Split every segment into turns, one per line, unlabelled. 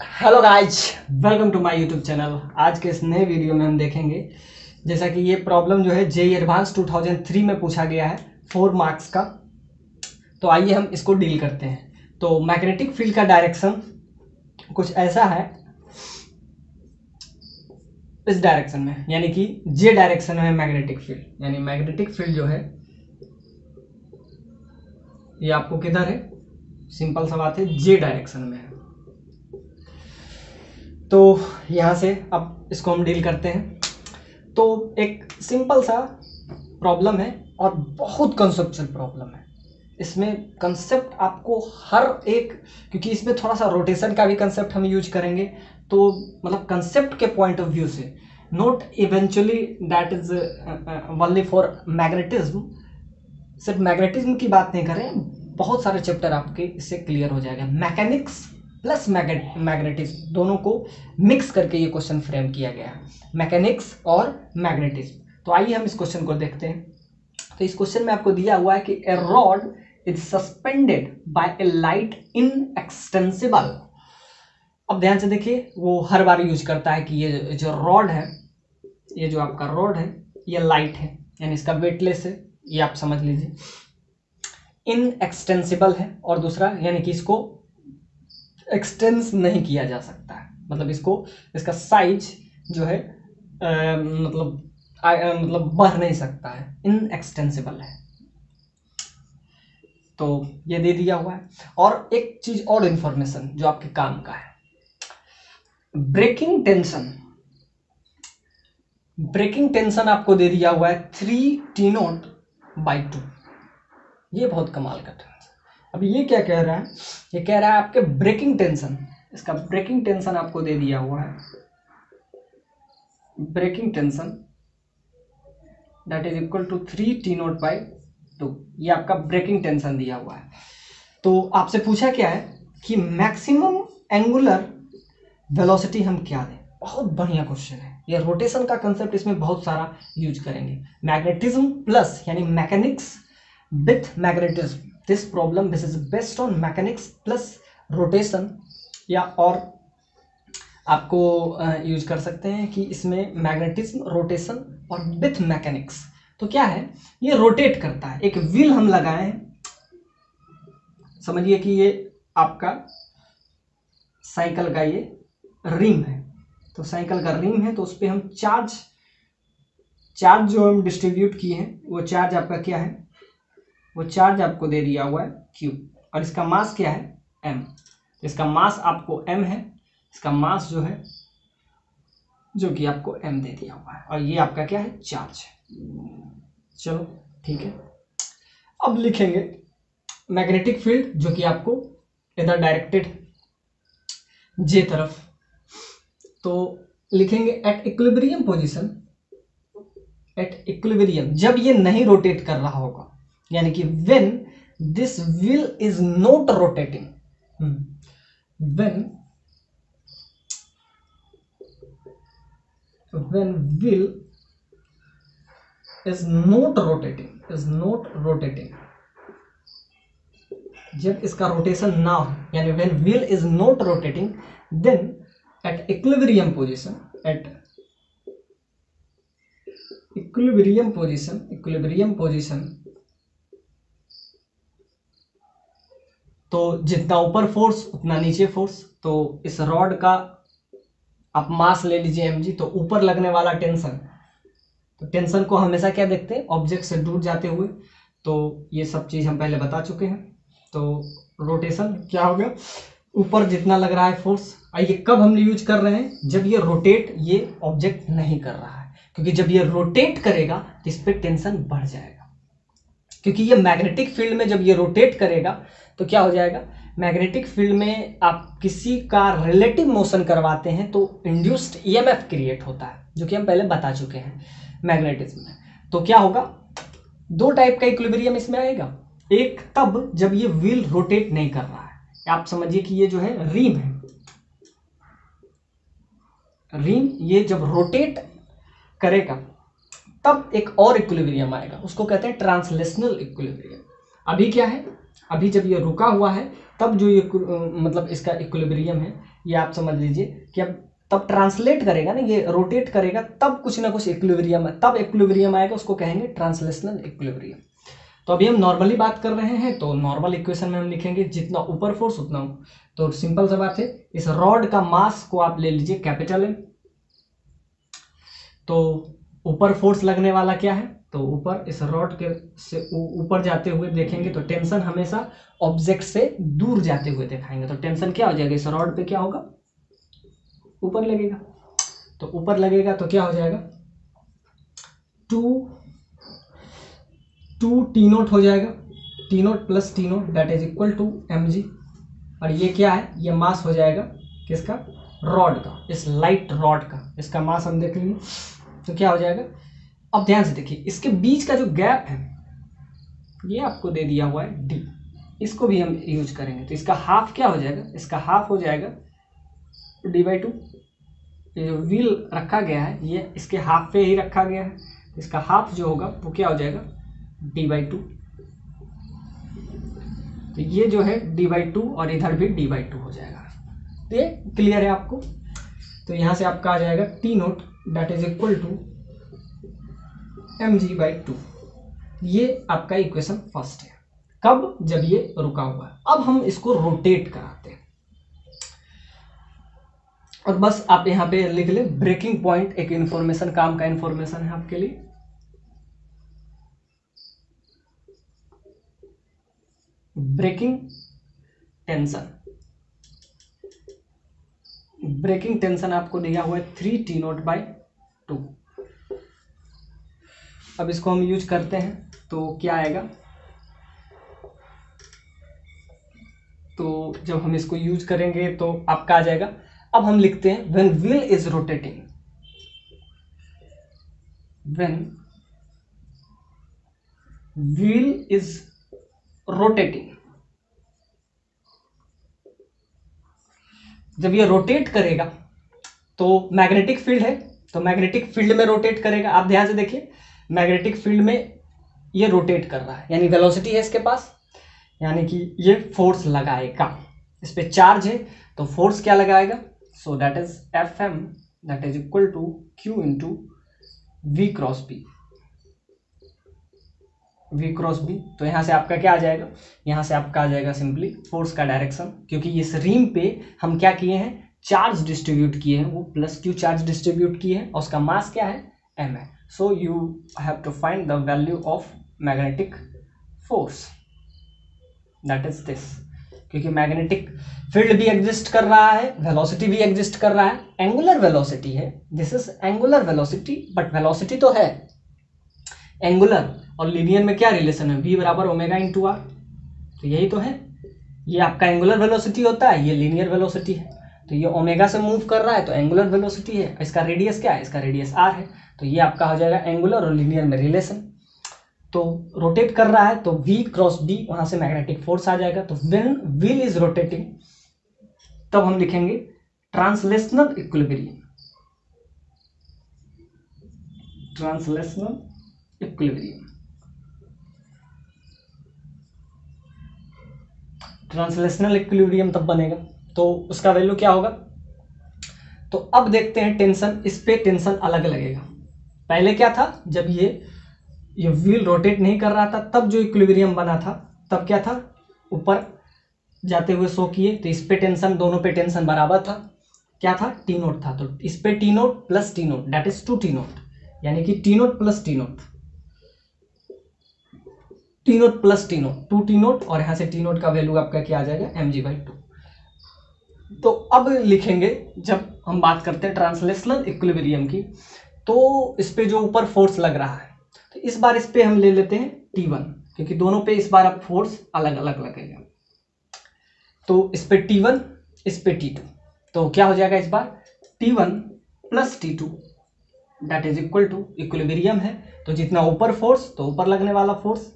Hello guys, welcome to my YouTube channel. आज के इस नए वीडियो में हम देखेंगे जैसा कि ये प्रॉब्लम जो है जेईई एडवांस 2003 में पूछा गया है 4 मार्क्स का। तो आइए हम इसको डील करते हैं। तो मैग्नेटिक फील्ड का डायरेक्शन कुछ ऐसा है, इस डायरेक्शन में, यानी कि जे डायरेक्शन में मैग्नेटिक फील्ड, यानी मैग्नेटिक फील्ड जो है ये आपको किधर है, सिंपल सा बात है, जे डायरेक्शन में है। तो यहाँ से अब इसको हम डील करते हैं। तो एक सिंपल सा प्रॉब्लम है और बहुत कंसेप्चुअल प्रॉब्लम है। इसमें कंसेप्ट आपको हर एक, क्योंकि इसमें थोड़ा सा रोटेशन का भी कंसेप्ट हम यूज करेंगे, तो मतलब कंसेप्ट के पॉइंट ऑफ व्यू से, not eventually that is only for magnetism. सिर्फ मैग्नेटिज्म की बात नहीं करें, बहुत सारे चैप्टर आपके इससे क्लियर हो जाएगा। मैकेनिक्स प्लस मैग्नेटिज्म दोनों को मिक्स करके ये क्वेश्चन फ्रेम किया गया है, मैकेनिक्स और मैग्नेटिज्म। तो आइए हम इस क्वेश्चन को देखते हैं। तो इस क्वेश्चन में आपको दिया हुआ है कि a rod is suspended by a light inextensible. अब ध्यान से देखिए, वो हर बार यूज करता है कि ये जो रॉड है, ये जो आपका रॉड है, ये लाइट है, यानी इसका वेटलेस है, ये आप समझ लीजिए। इनएक्सटेंसिबल है, और दूसरा यानी कि इसको एक्सटेंस नहीं किया जा सकता है, मतलब इसका साइज जो है मतलब बढ़ नहीं सकता है, इनएक्सटेंसिबल है। तो ये दे दिया हुआ है। और एक चीज और इंफॉर्मेशन जो आपके काम का है, ब्रेकिंग टेंशन आपको दे दिया हुआ है 3T0/2। ये बहुत कमाल का टेंशन। अब ये क्या कह रहा है, ये कह रहा है आपके ब्रेकिंग टेंशन, इसका ब्रेकिंग टेंशन आपको दे दिया हुआ है, breaking tension that is equal to 3T0/2। ये आपका ब्रेकिंग टेंशन दिया हुआ है। तो आपसे पूछा क्या है कि मैक्सिमम एंगुलर वेलोसिटी हम क्या दें। बहुत बढ़िया क्वेश्चन है ये। रोटेशन का कंसेप्ट इसमें बहुत सारा यूज करेंगे। मैग्नेटिज्म प्लस यानी mechanics with magnetism, this problem this is based on mechanics plus rotation, या और आपको यूज कर सकते हैं कि इसमें मैग्नेटिज्म, रोटेशन और विथ मैकेनिक्स। तो क्या है, ये रोटेट करता है। एक व्हील हम लगाए हैं, समझिए कि ये आपका साइकिल का ये रिम है। तो साइकिल का रिम है, तो उस पर हम चार्ज जो हम डिस्ट्रीब्यूट किए हैं, वो चार्ज आपका क्या है, वो चार्ज आपको दे दिया हुआ है Q, और इसका मास क्या है M। इसका मास आपको M है, इसका मास जो है जो कि आपको M दे दिया हुआ है, और ये आपका क्या है, चार्ज है। चलो ठीक है। अब लिखेंगे मैग्नेटिक फील्ड जो कि आपको इधर डायरेक्टेड J तरफ। तो लिखेंगे at equilibrium position, at equilibrium, जब ये नहीं रोटेट कर रहा होगा, यानी कि when this wheel is not rotating, when wheel is not rotating, जब इसका रोटेशन ना हो, यानी when wheel is not rotating, then at equilibrium position, तो जितना ऊपर फोर्स उतना नीचे फोर्स। तो इस रॉड का आप मास ले लीजिए mg, तो ऊपर लगने वाला टेंशन, तो टेंशन को हमेशा क्या देखते हैं, ऑब्जेक्ट से दूर जाते हुए। तो ये सब चीज हम पहले बता चुके हैं। तो रोटेशन क्या हो गया, ऊपर जितना लग रहा है फोर्स। ये कब हम यूज कर रहे हैं, जब ये रोटेट ये ऑब्जेक्ट नहीं कर रहा है, क्योंकि जब ये रोटेट करेगा तो इस पर टेंशन बढ़ जाएगा। क्योंकि ये मैग्नेटिक फील्ड में जब ये रोटेट करेगा तो क्या हो जाएगा, मैग्नेटिक फील्ड में आप किसी का रिलेटिव मोशन करवाते हैं तो इंड्यूस्ड ईएमएफ क्रिएट होता है, जो कि हम पहले बता चुके हैं मैग्नेटिज्म में। तो क्या होगा, दो टाइप का इक्विलिब्रियम इसमें आएगा। एक तब जब ये व्हील रोटेट नहीं कर रहा है, आप समझिए कि ये जो है रिम है, रिम ये जब रोटेट करेगा तब एक और इक्विलिब्रियम आएगा, उसको कहते हैं ट्रांसलेशनल इक्विलिब्रियम। अभी क्या है, अभी जब ये रुका हुआ है तब जो ये मतलब इसका इक्विलिब्रियम है, ये आप समझ लीजिए कि अब तब ट्रांसलेट करेगा ना, ये रोटेट करेगा तब कुछ ना कुछ इक्विलिब्रियम है, तब इक्विलिब्रियम आएगा, उसको कहेंगे ट्रांसलेशनल इक्विलिब्रियम। तो अभी हम नॉर्मली बात कर रहे हैं, तो नॉर्मल इक्वेशन में हम लिखेंगे जितना ऊपर फोर्स उतना, तो सिंपल सा बात है, इस रॉड का मास को आप ले लीजिए कैपिटल M। तो ऊपर फोर्स लगने वाला क्या है, तो ऊपर इस रॉड के से ऊपर जाते हुए देखेंगे तो टेंशन हमेशा ऑब्जेक्ट से दूर जाते हुए दिखाएंगे, तो टेंशन क्या हो जाएगा, इस रॉड पे क्या होगा, ऊपर लगेगा। तो ऊपर लगेगा तो क्या हो जाएगा, 2 T0 हो जाएगा, T0 plus T0 that is equal to mg। और ये क्या है, ये मास हो जाएगा किसका, रॉड का, इस लाइट रॉड का, इसका मास हम देख लेंगे तो क्या हो जाएगा। अब ध्यान से देखिए, इसके बीच का जो गैप है ये आपको दे दिया हुआ है d, इसको भी हम यूज करेंगे, तो इसका हाफ क्या हो जाएगा, इसका हाफ हो जाएगा d/2। ये जो व्हील रखा गया है ये इसके हाफ पे ही रखा गया है, इसका हाफ जो होगा वो क्या हो जाएगा d/2। तो ये जो है d/2 और इधर भी d/2 हो जाएगा। तो ये क्लियर है आपको। तो यहाँ से आपका आ जाएगा T0 that is equal to mg/2। ये आपका इक्वेशन फर्स्ट है। कब, जब ये रुका हुआ है। अब हम इसको रोटेट कराते हैं, और बस आप यहाँ पे लिख ले ब्रेकिंग पॉइंट, एक इंफॉर्मेशन, काम का इंफॉर्मेशन है आपके लिए। ब्रेकिंग टेंशन, ब्रेकिंग टेंशन आपको दिया हुआ है 3T0/2। अब इसको हम यूज करते हैं तो क्या आएगा, तो जब हम इसको यूज करेंगे तो आपका आ जाएगा। अब हम लिखते हैं when wheel is rotating, when wheel is rotating, जब ये रोटेट करेगा तो मैग्नेटिक फील्ड है, तो मैग्नेटिक फील्ड में रोटेट करेगा। आप ध्यान से देखिए, मैग्नेटिक फील्ड में ये रोटेट कर रहा है, यानी वेलोसिटी है इसके पास, यानी कि ये फोर्स लगाएगा, इस पे चार्ज है तो फोर्स क्या लगाएगा, so that is Fm that is equal to Q into V cross B, V cross B। तो यहाँ से आपका क्या आ जाएगा, यहाँ से आपका आ जाएगा सिंपली फोर्स का डायरेक्शन, क्योंकि इस रिम पे हम क्या किए हैं, चार्ज डिस्ट्रीब्यूट किए हैं, वो +Q चार्ज डिस्ट्रीब्यूट किए हैं, और उसका मास क्या है, m है। So you have to find the value of magnetic force, that is this. क्योंकि मैग्नेटिक फील्ड भी एग्जिस्ट कर रहा है, वेलोसिटी भी एग्जिस्ट कर रहा है, एंगुलर वेलोसिटी है, this is angular velocity, but velocity तो है एंगुलर, और लीनियर में क्या रिलेशन है, v बराबर ओमेगा इंटू आर, तो यही तो है, ये आपका एंगुलर वेलोसिटी होता है, ये लीनियर वेलोसिटी है, तो ये ओमेगा से मूव कर रहा है तो एंगुलर वेलोसिटी है, इसका रेडियस क्या है, इसका रेडियस r है, तो ये आपका हो जाएगा एंगुलर और लीनियर में रिलेशन। तो रोटेट कर रहा है तो V क्रॉस B, वहां से मैग्नेटिक फोर्स आ जाएगा। तो व्हेन व्हील इज रोटेटिंग, तब हम लिखेंगे translational equilibrium, translational equilibrium, translational equilibrium तब बनेगा, तो उसका वैल्यू क्या होगा। तो अब देखते हैं टेंशन, इस पे टेंशन अलग लगेगा। पहले क्या था, जब ये व्हील रोटेट नहीं कर रहा था तब जो इक्विलिब्रियम बना था, तब क्या था, ऊपर जाते हुए शो किए, तो इस पे टेंशन, दोनों पे टेंशन बराबर था, क्या था, T0 था, तो इस पे T0 plus T0 that is 2T0, यानी कि T0 plus T0, T0 plus T0 2T0, और यहाँ से T0 का वैल्यू आपका क्या आ जाएगा, mg/2। तो अब लिखेंगे, जब हम बात करते हैं ट्रांसलेशनल इक्विलिब्रियम की, तो इस पे जो ऊपर फोर्स लग रहा है, तो इस बार इस पे हम ले लेते हैं T1, क्योंकि दोनों पे इस बार अब फोर्स अलग अलग लगेगा। तो इस पे T1, इस पे T2, तो क्या हो जाएगा इस बार, T1 plus T2 that is equal to, equilibrium है तो जितना ऊपर फोर्स तो ऊपर लगने वाला फोर्स,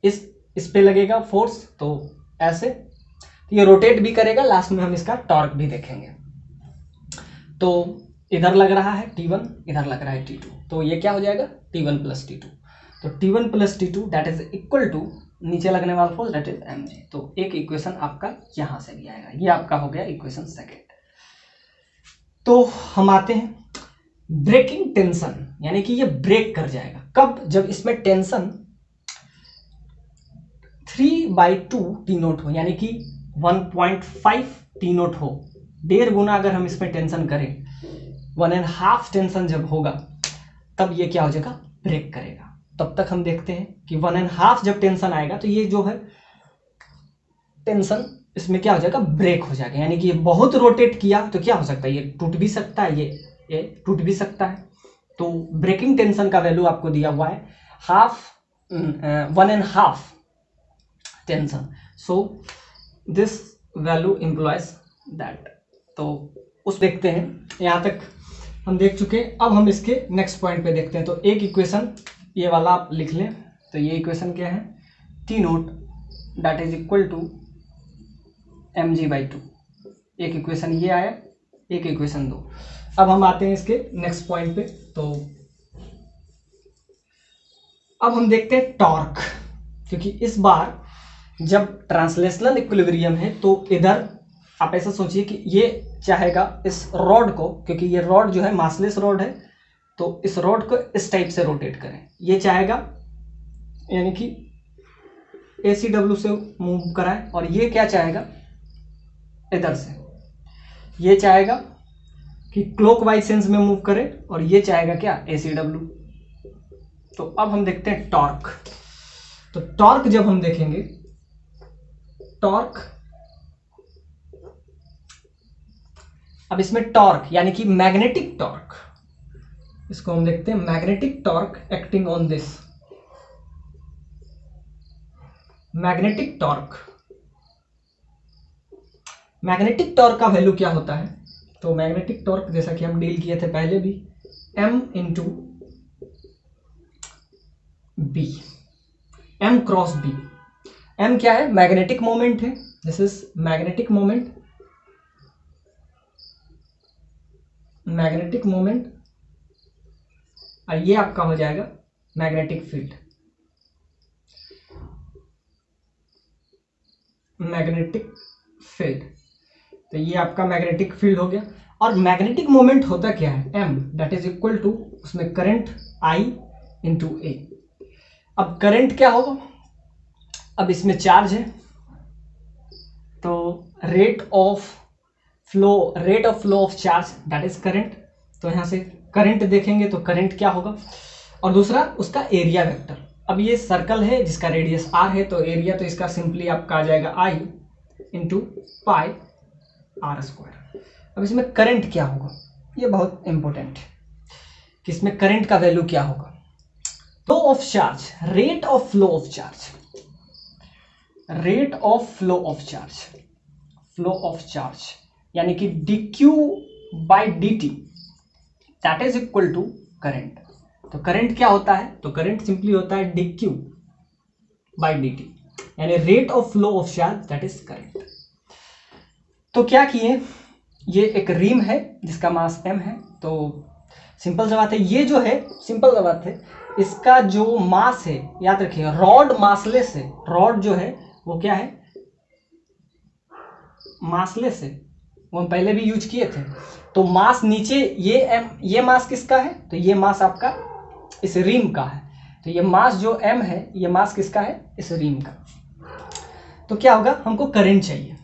इस पे लगेगा फोर्स, तो ऐसे ये रोटेट भी करेगा, लास्ट में हम इसका टॉर्क भी देखेंगे। तो इधर लग रहा है T1, इधर लग रहा है T2, तो ये क्या हो जाएगा, T1 प्लस T2, तो T1 plus T2 that is equal to नीचे लगने वाला फोर्स दैट इज mg। तो एक इक्वेशन आपका यहां से भी आएगा, ये आपका हो गया इक्वेशन सेकेंड। तो हम आते हैं ब्रेकिंग टेंशन, यानी कि ये ब्रेक कर जाएगा कब, जब इसमें टेंशन 3/2 टी नोट हो, यानी कि 1.5 टी नोट हो। 1.5 गुना अगर हम इसमें टेंशन करें, 1.5 टेंशन जब होगा तब ये क्या हो जाएगा, ब्रेक करेगा। तब तक हम देखते हैं कि 1.5 जब टेंशन आएगा तो ये जो है टेंशन इसमें क्या हो जाएगा, ब्रेक हो जाएगा। यानी कि ये बहुत रोटेट किया तो क्या हो सकता है, ये टूट भी सकता है, ये टूट भी सकता है। तो ब्रेकिंग टेंशन का वैल्यू आपको दिया हुआ है 1.5 tension. So this value employees that. तो उस देखते हैं, यहाँ तक हम देख चुके हैं। अब हम इसके नेक्स्ट पॉइंट पे देखते हैं। तो एक इक्वेशन ये वाला आप लिख लें। तो ये इक्वेशन क्या है, T nought that is equal to mg/2। एक इक्वेशन ये आया, एक इक्वेशन 2। अब हम आते हैं इसके नेक्स्ट पॉइंट पे। तो अब हम देखते हैं टॉर्क, क्योंकि इस बार जब ट्रांसलेशनल इक्विलिब्रियम है तो इधर आप ऐसा सोचिए कि ये चाहेगा इस रॉड को, क्योंकि ये रॉड जो है मासलेस रॉड है, तो इस रॉड को इस टाइप से रोटेट करें। ये चाहेगा यानी कि ACW से मूव कराए, और ये क्या चाहेगा, इधर से ये चाहेगा कि क्लॉकवाइज सेंस में मूव करे, और ये चाहेगा क्या, ACW। तो अब हम देखते हैं टॉर्क। तो टॉर्क जब हम देखेंगे, टॉर्क, अब इसमें टॉर्क यानी कि मैग्नेटिक टॉर्क, इसको हम देखते हैं magnetic torque acting on this. Magnetic torque, magnetic torque का वैल्यू क्या होता है। तो मैग्नेटिक टॉर्क जैसा कि हम डील किए थे पहले भी, m into B, m cross B. m क्या है, मैग्नेटिक मोमेंट है, this is magnetic moment, magnetic moment, और ये आपका हो जाएगा मैग्नेटिक फील्ड, मैग्नेटिक फील्ड। तो ये आपका मैग्नेटिक फील्ड हो गया। और मैग्नेटिक मोमेंट होता क्या है, m that is equal to उसमें करंट I इंटू ए। अब करंट क्या होगा, अब इसमें चार्ज है, तो rate of flow of charge that is current. तो यहां से करंट देखेंगे तो करंट क्या होगा, और दूसरा उसका एरिया वेक्टर। अब ये सर्कल है जिसका रेडियस r है, तो एरिया तो इसका सिंपली आपका आ जाएगा I इंटू पाई r²। अब इसमें करंट क्या होगा, ये बहुत इंपॉर्टेंट है कि इसमें करंट का वैल्यू क्या होगा। Flow of charge, rate of flow of charge, rate of flow of charge, flow of charge यानी कि dq/dt that is equal to current. तो करंट क्या होता है, तो करंट सिंपली होता है dq/dt, यानी rate of flow of charge that is current. तो क्या किए, ये एक रिम है जिसका मास m है। तो सिंपल सा बात है, ये जो है सिंपल सा बात है, इसका जो मास है, याद रखिए रॉड मासलेस है, रॉड जो है वो क्या है, मासलेस है, वो हम पहले भी यूज किए थे। तो मास नीचे ये मास किसका है, तो ये मास आपका इस रिम का है। तो ये मास जो m है, ये मास किसका है, इस रिम का। तो क्या होगा, हमको करंट चाहिए।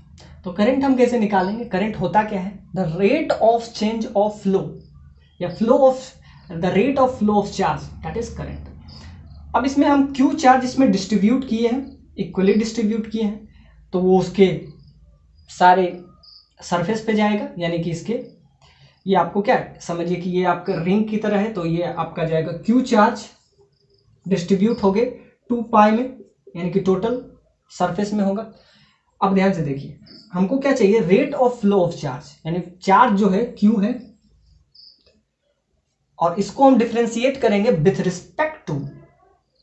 तो करंट हम कैसे निकालेंगे, करंट होता क्या है, the rate of change of flow, या flow of the rate of flow of charge that is current. अब इसमें हम क्यू चार्ज इसमें डिस्ट्रीब्यूट किए हैं, इक्वली डिस्ट्रीब्यूट किए हैं, तो वो उसके सारे सरफेस पे जाएगा, यानी कि इसके, ये आपको क्या समझिए कि ये आपका रिंग की तरह है, तो ये आपका जाएगा क्यू चार्ज डिस्ट्रीब्यूट हो गए 2 पाई में, यानी कि टोटल सरफेस में होगा। अब ध्यान से देखिए, हमको क्या चाहिए, rate of flow of charge, यानी चार्ज जो है क्यू है, और इसको हम डिफरेंशिएट करेंगे विथ रिस्पेक्ट टू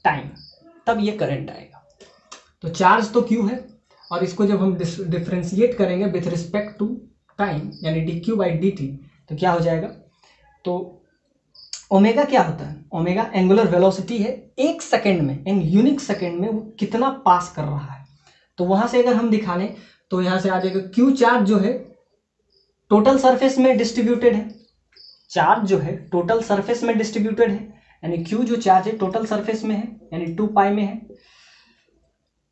टाइम, तब ये करंट आएगा। तो चार्ज तो क्यू है, और इसको जब हम डिफरेंशिएट करेंगे विथ रिस्पेक्ट टू टाइम, यानी dq/dt, तो क्या हो जाएगा, तो ओमेगा क्या होता है? ओमेगा एंगुलर वेलोसिटी है, एक सेकंड में, इन यूनिक सेकंड में वो कितना पास कर रहा है। तो वहां से अगर हम दिखा लें तो यहां से आ जाएगा क्यू चार्ज जो है टोटल सरफेस में डिस्ट्रीब्यूटेड है, चार्ज जो है टोटल सरफेस में डिस्ट्रीब्यूटेड है, यानी क्यू जो चार्ज है टोटल सरफेस में है, यानी 2 पाई में है,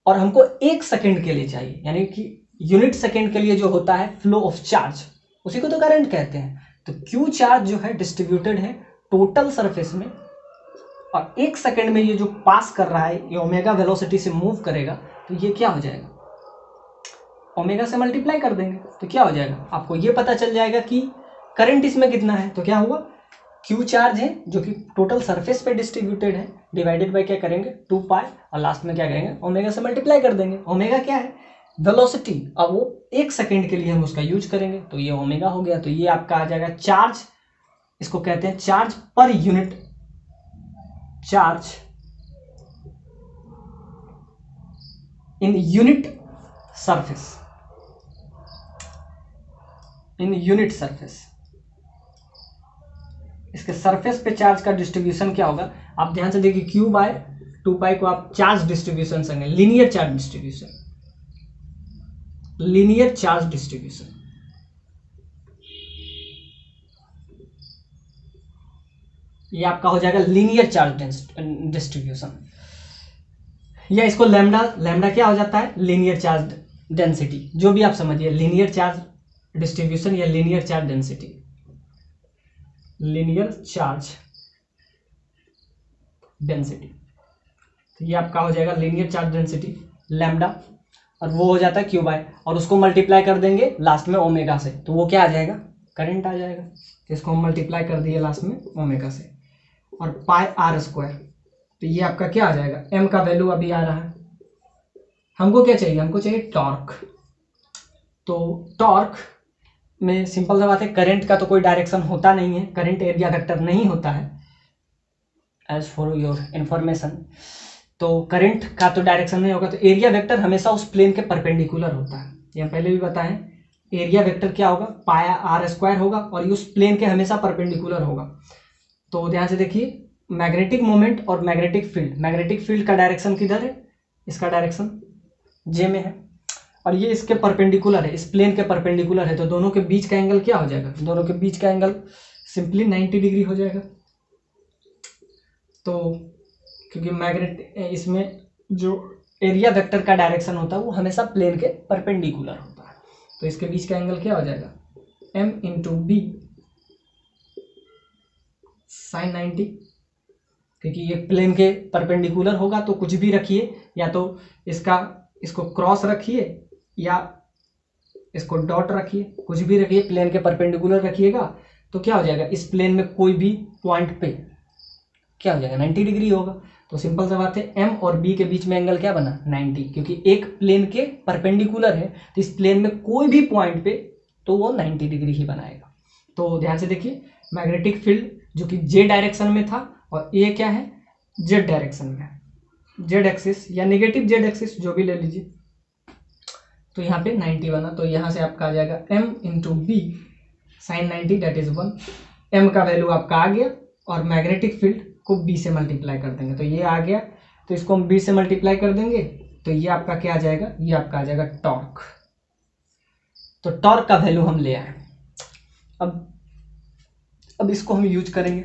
और हमको एक सेकंड के लिए चाहिए, यानी कि यूनिट सेकंड के लिए जो होता है फ्लो ऑफ चार्ज, उसी को तो करंट कहते हैं। तो क्यू चार्ज जो है डिस्ट्रीब्यूटेड है टोटल सरफेस में, और एक सेकंड में ये जो पास कर रहा है ये ओमेगा वेलोसिटी से मूव करेगा, तो ये क्या हो जाएगा, ओमेगा से मल्टीप्लाई कर देंगे तो क्या हो जाएगा, आपको ये पता चल जाएगा कि करंट इसमें कितना है। तो क्या हुआ, क्यू चार्ज है जो कि टोटल सरफेस पे डिस्ट्रीब्यूटेड है, डिवाइडेड बाय क्या करेंगे 2 पाई, और लास्ट में क्या करेंगे ओमेगा से मल्टीप्लाई कर देंगे। ओमेगा क्या है, वेलोसिटी, अब वो एक सेकंड के लिए हम उसका यूज करेंगे तो ये ओमेगा हो गया। तो ये आपका आ जाएगा चार्ज, इसको कहते हैं charge per unit, charge in unit surface, in unit surface. इसके सरफेस पे चार्ज का डिस्ट्रीब्यूशन क्या होगा, आप ध्यान से देखिए, क्यू बाय 2 पाई को आप चार्ज डिस्ट्रीब्यूशन संगे, linear charge distribution, linear charge distribution. ये आपका हो जाएगा लीनियर चार्ज डिस्ट्रीब्यूशन, या इसको लैम्डा, लैम्डा क्या हो जाता है, लीनियर चार्ज डेंसिटी, जो भी आप समझिए, लीनियर चार्ज डिस्ट्रीब्यूशन या linear charge density, linear charge density. तो ये आपका हो जाएगा लीनियर चार्ज डेंसिटी लैम्डा, और वो हो जाता है क्यू बाय, और उसको मल्टीप्लाई कर देंगे लास्ट में ओमेगा से, तो वो क्या आ जाएगा, करंट आ जाएगा। तो इसको हम मल्टीप्लाई कर दिए लास्ट में ओमेगा से, और पाई आर स्क्वायर, तो ये आपका क्या आ जाएगा, एम का वैल्यू अभी आ रहा है, हमको क्या चाहिए, हमको चाहिए टॉर्क। तो टॉर्क में सिंपल सा बात है, करंट का तो कोई डायरेक्शन होता नहीं है, करंट एरिया वेक्टर नहीं होता है, एज फॉर योर इंफॉर्मेशन। तो करंट का तो डायरेक्शन नहीं होगा, तो एरिया वेक्टर हमेशा उस प्लेन के परपेंडिकुलर होता है, ये हम पहले भी बताएं। एरिया वेक्टर क्या होगा, पाया आर स्क्वायर होगा, और ये उस प्लेन के हमेशा परपेंडिकुलर होगा। तो ध्यान से देखिए, मैग्नेटिक मोमेंट और मैग्नेटिक फील्ड, मैग्नेटिक फील्ड का डायरेक्शन किधर है, इसका डायरेक्शन जे में है, और ये इसके परपेंडिकुलर है, इस प्लेन के परपेंडिकुलर है, तो दोनों के बीच का एंगल क्या हो जाएगा, दोनों के बीच का एंगल सिंपली 90 डिग्री हो जाएगा। तो क्योंकि मैग्नेट इसमें जो एरिया वेक्टर का डायरेक्शन होता है वो हमेशा प्लेन के परपेंडिकुलर होता है, तो इसके बीच का एंगल क्या हो जाएगा, m इंटू बी साइन 90, क्योंकि ये प्लेन के परपेंडिकुलर होगा, तो कुछ भी रखिए, या तो इसको क्रॉस रखिए या इसको डॉट रखिए, कुछ भी रखिए, प्लेन के परपेंडिकुलर रखिएगा तो क्या हो जाएगा, इस प्लेन में कोई भी पॉइंट पे क्या हो जाएगा, 90 डिग्री होगा। तो सिंपल सा बात है, m और b के बीच में एंगल क्या बना, 90, क्योंकि एक प्लेन के परपेंडिकुलर है, तो इस प्लेन में कोई भी पॉइंट पे तो वो 90 डिग्री ही बनाएगा। तो ध्यान से देखिए, मैग्नेटिक फील्ड जो कि जे डायरेक्शन में था, और ये क्या है, जेड डायरेक्शन में, जेड एक्सिस या नेगेटिव जेड एक्सिस, जो भी ले लीजिए। तो यहाँ पे 90 बना, तो यहाँ से आपका आ जाएगा m into B sine 90 that is 1, m का वैल्यू आपका आ गया, और मैग्नेटिक फील्ड को b से मल्टीप्लाई कर देंगे, तो ये आ गया, तो इसको हम b से मल्टीप्लाई कर देंगे, तो ये आपका क्या आ जाएगा, ये आपका आ जाएगा टॉर्क। तो टॉर्क का वैल्यू हम ले आए, अब इसको हम यूज करेंगे।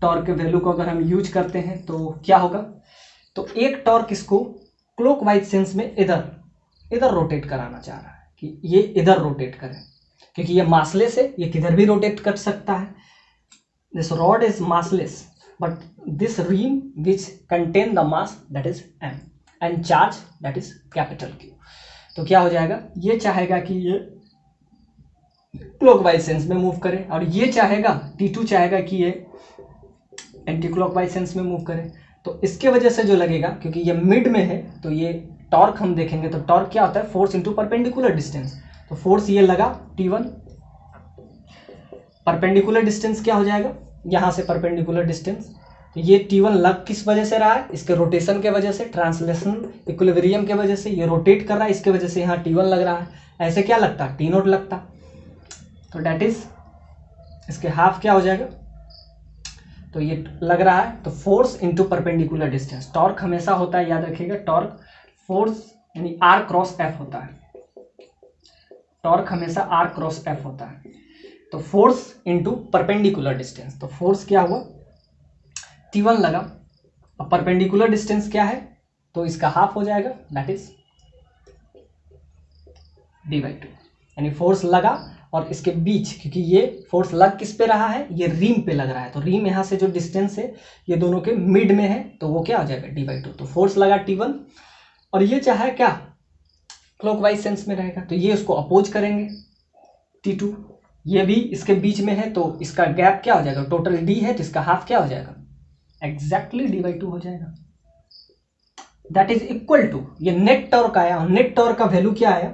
टॉर्क के वैल्यू को अगर हम यूज करते हैं तो क्या होगा, तो एक टॉर्क इसको क्लॉकवाइज सेंस में इधर रोटेट कराना चाह रहा है कि ये इधर रोटेट करे, क्योंकि ये मासलेस है, ये किधर भी रोटेट कर सकता है। This rod is massless, but this ring which contain the mass that is m and charge that is capital Q। तो क्या हो जाएगा, ये चाहेगा कि ये क्लॉकवाइज सेंस में मूव करे, और ये चाहेगा, T2 चाहेगा कि ये एंटी क्लॉकवाइज सेंस में मूव करे। तो इसके वजह से जो लगेगा, क्योंकि ये मिड में है, तो ये टॉर्क हम देखेंगे, तो टॉर्क क्या होता है, फोर्स इंटू परपेंडिकुलर डिस्टेंस। तो फोर्स ये लगा T1, परपेंडिकुलर डिस्टेंस क्या हो जाएगा, यहाँ से परपेंडिकुलर डिस्टेंस, तो ये T1 लग किस वजह से रहा है, इसके रोटेशन के वजह से, ट्रांसलेशनल इक्विलिब्रियम के वजह से, ये रोटेट कर रहा है, इसके वजह से यहाँ T1 लग रहा है। ऐसे क्या लगता, T0 लगता। तो डेट इज इसके हाफ क्या हो जाएगा, तो ये लग रहा है, तो force into perpendicular distance. Torque हमेशा होता है, याद रखिएगा, टॉर्क फोर्स यानी आर क्रॉस एफ होता है, टॉर्क हमेशा आर क्रॉस एफ होता है। तो फोर्स इनटू परपेंडिकुलर डिस्टेंस, तो फोर्स क्या हुआ, T1 लगा, अब परपेंडिकुलर डिस्टेंस क्या है, तो इसका हाफ हो जाएगा, दैट इज d/2। यानी फोर्स लगा और इसके बीच, क्योंकि ये फोर्स लग किस पे रहा है, ये रिम पे लग रहा है, तो रिम यहाँ से जो डिस्टेंस है ये दोनों के मिड में है, तो वो क्या हो जाएगा, d/2। तो फोर्स लगा T1 और ये चाहे क्या क्लॉकवाइज सेंस में रहेगा, तो ये उसको अपोज करेंगे T2, ये भी इसके बीच में है, तो इसका गैप क्या हो जाएगा, टोटल d है तो इसका हाफ क्या हो जाएगा, एग्जैक्टली d/2 हो जाएगा। दैट इज इक्वल टू, ये नेट टॉर्क आया, और नेट टॉर्क का वैल्यू क्या आया,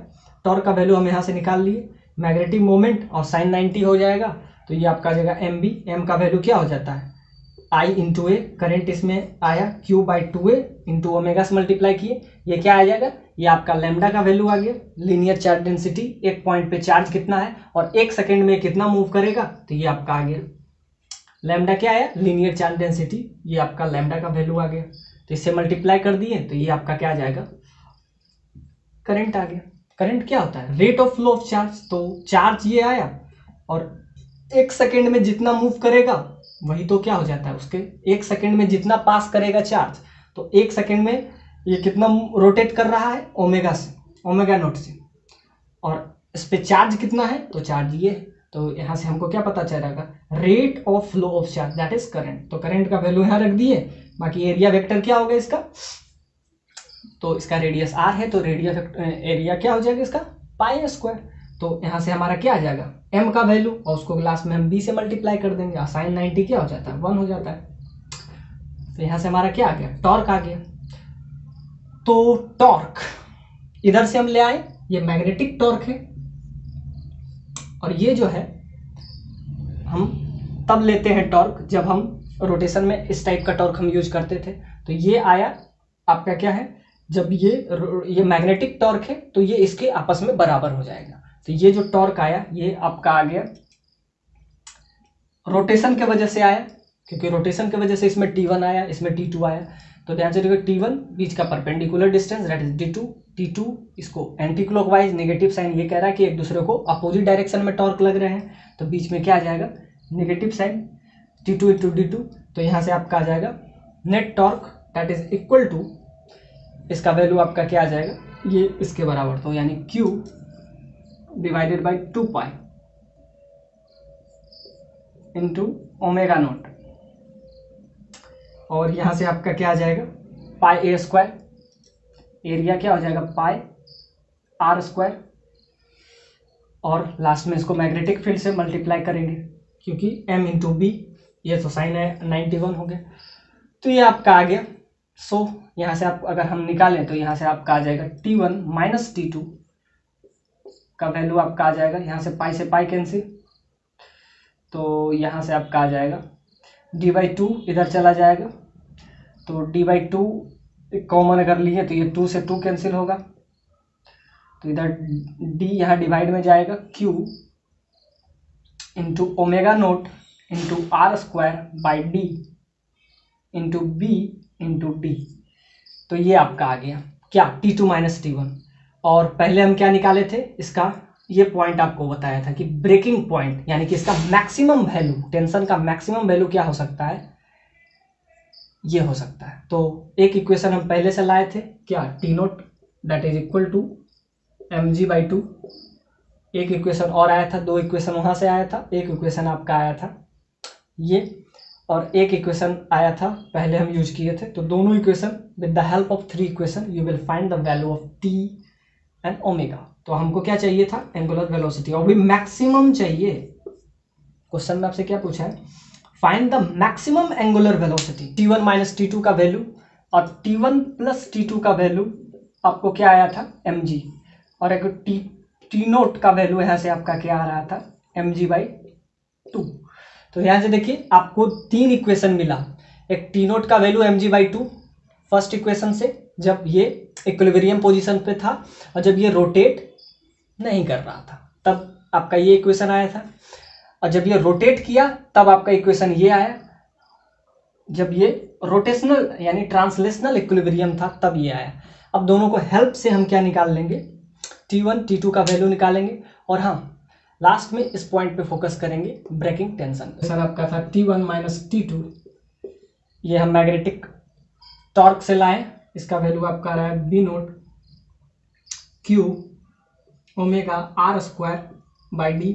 टॉर्क का वैल्यू हम यहाँ से निकाल लिए, मैग्नेटिक मोमेंट और साइन 90 हो जाएगा, तो ये आपका आ जाएगा mb, m का वैल्यू क्या हो जाता है I इंटू ए, करेंट इसमें आया Q/2a इंटू ओमेगा से मल्टीप्लाई किए, ये क्या आ जाएगा, ये आपका लैम्डा का वैल्यू आ गया, लीनियर चार्ज डेंसिटी, एक पॉइंट पे चार्ज कितना है और एक सेकेंड में कितना मूव करेगा, तो ये आपका आ गया लैम्डा, क्या आया, लीनियर चार्ज डेंसिटी, ये आपका लैम्डा का वैल्यू आ गया, तो इससे मल्टीप्लाई कर दिए, तो ये आपका क्या आ जाएगा, करंट आ गया। करंट क्या होता है, rate of flow of charge, तो चार्ज ये आया और एक सेकेंड में जितना मूव करेगा वही तो क्या हो जाता है, उसके एक सेकेंड में जितना पास करेगा चार्ज, तो एक सेकेंड में ये कितना रोटेट कर रहा है, ओमेगा से, ओमेगा नॉट से, और इस पे चार्ज कितना है, तो चार्ज ये, तो यहाँ से हमको क्या पता चल रहा है, rate of flow of charge, that is current. तो करंट का वैल्यू यहाँ रख दिए, बाकी एरिया वेक्टर क्या होगा इसका, तो इसका रेडियस r है, तो रेडियस एरिया क्या हो जाएगा इसका, पाई स्क्वायर। तो यहाँ से हमारा क्या आ जाएगा, m का वैल्यू, और उसको क्लास में हम b से मल्टीप्लाई कर देंगे, साइन 90 क्या हो जाता है, 1 हो जाता है। तो यहाँ से हमारा क्या आ गया, टॉर्क आ गया। तो टॉर्क इधर से हम ले आए, ये मैग्नेटिक टॉर्क है, और ये जो है हम तब लेते हैं टॉर्क जब हम रोटेशन में इस टाइप का टॉर्क हम यूज करते थे। तो ये आया आपका क्या है, जब ये मैग्नेटिक टॉर्क है तो ये इसके आपस में बराबर हो जाएगा। तो ये जो टॉर्क आया ये आपका आ गया रोटेशन के वजह से आया, क्योंकि रोटेशन की वजह से इसमें T1 आया, इसमें T2 आया। तो ध्यान से देखिए, T1 बीच का perpendicular distance that is D2, T2 इसको एंटी क्लॉकवाइज नेगेटिव साइन, ये कह रहा है कि एक दूसरे को अपोजिट डायरेक्शन में टॉर्क लग रहे हैं, तो बीच में क्या आ जाएगा, negative sign T2 into D2। तो यहाँ से आपका आ जाएगा net torque that is equal to, इसका वैल्यू आपका क्या आ जाएगा, ये इसके बराबर, तो यानी Q divided by 2 pi into omega naught, और यहाँ से आपका क्या आ जाएगा, पाई a स्क्वायर, एरिया क्या हो जाएगा, पाई r स्क्वायर, और लास्ट में इसको मैग्नेटिक फील्ड से मल्टीप्लाई करेंगे, क्योंकि m इंटू बी, ये तो साइन है 91 हो गया, तो ये आपका आ गया। सो यहाँ से आप अगर हम निकालें तो यहाँ से आपका आ जाएगा T1 माइनस T2 का वैल्यू आपका आ जाएगा, यहाँ से पाई कैंसिल, तो यहाँ से आपका आ जाएगा d/2, इधर चला जाएगा, तो d/2 कॉमन अगर लिए तो ये 2 से 2 कैंसिल होगा, तो इधर d यहाँ डिवाइड में जाएगा, Q into omega nought into r square by d into B into D. तो ये आपका आ गया क्या, T2 माइनस T1। और पहले हम क्या निकाले थे, इसका ये पॉइंट आपको बताया था कि ब्रेकिंग पॉइंट, यानी कि इसका मैक्सिमम वैल्यू, टेंशन का मैक्सिमम वैल्यू क्या हो सकता है, ये हो सकता है। तो एक इक्वेशन हम पहले से लाए थे, क्या, T0 that is equal to mg/2। एक इक्वेशन और आया था, 2 इक्वेशन वहां से आया था, एक इक्वेशन आपका आया था ये, और एक इक्वेशन आया था पहले हम यूज किए थे। तो दोनों equation with the help of 3 equation you will find the value of t and omega. तो हमको क्या चाहिए था, एंगुलर वेलोसिटी, और भी मैक्सिमम चाहिए। क्वेश्चन में आपसे क्या पूछा है, find the maximum angular velocity, T1 minus T2 का वैल्यू, और T1 प्लस T2 का वैल्यू आपको क्या आया था, mg, और एक T0 का वैल्यू यहाँ से आपका क्या आ रहा था, mg/2। तो यहाँ से देखिए आपको 3 इक्वेशन मिला, एक T0 का वैल्यू mg/2 फर्स्ट इक्वेशन से, जब ये इक्विलिब्रियम पोजीशन पे था और जब ये रोटेट नहीं कर रहा था तब आपका ये इक्वेशन आया था, और जब ये रोटेट किया तब आपका इक्वेशन ये आया, जब ये रोटेशनल यानी ट्रांसलेशनल इक्विलिब्रियम था तब ये आया। अब दोनों को हेल्प से हम क्या निकाल लेंगे, T1 T2 का वैल्यू निकालेंगे, और हाँ लास्ट में इस पॉइंट पे फोकस करेंगे ब्रेकिंग टेंशन। सर आपका था T1 माइनस T2, ये हम मैग्नेटिक टॉर्क से लाए, इसका वैल्यू आपका आ रहा है B nought Q omega R square by D,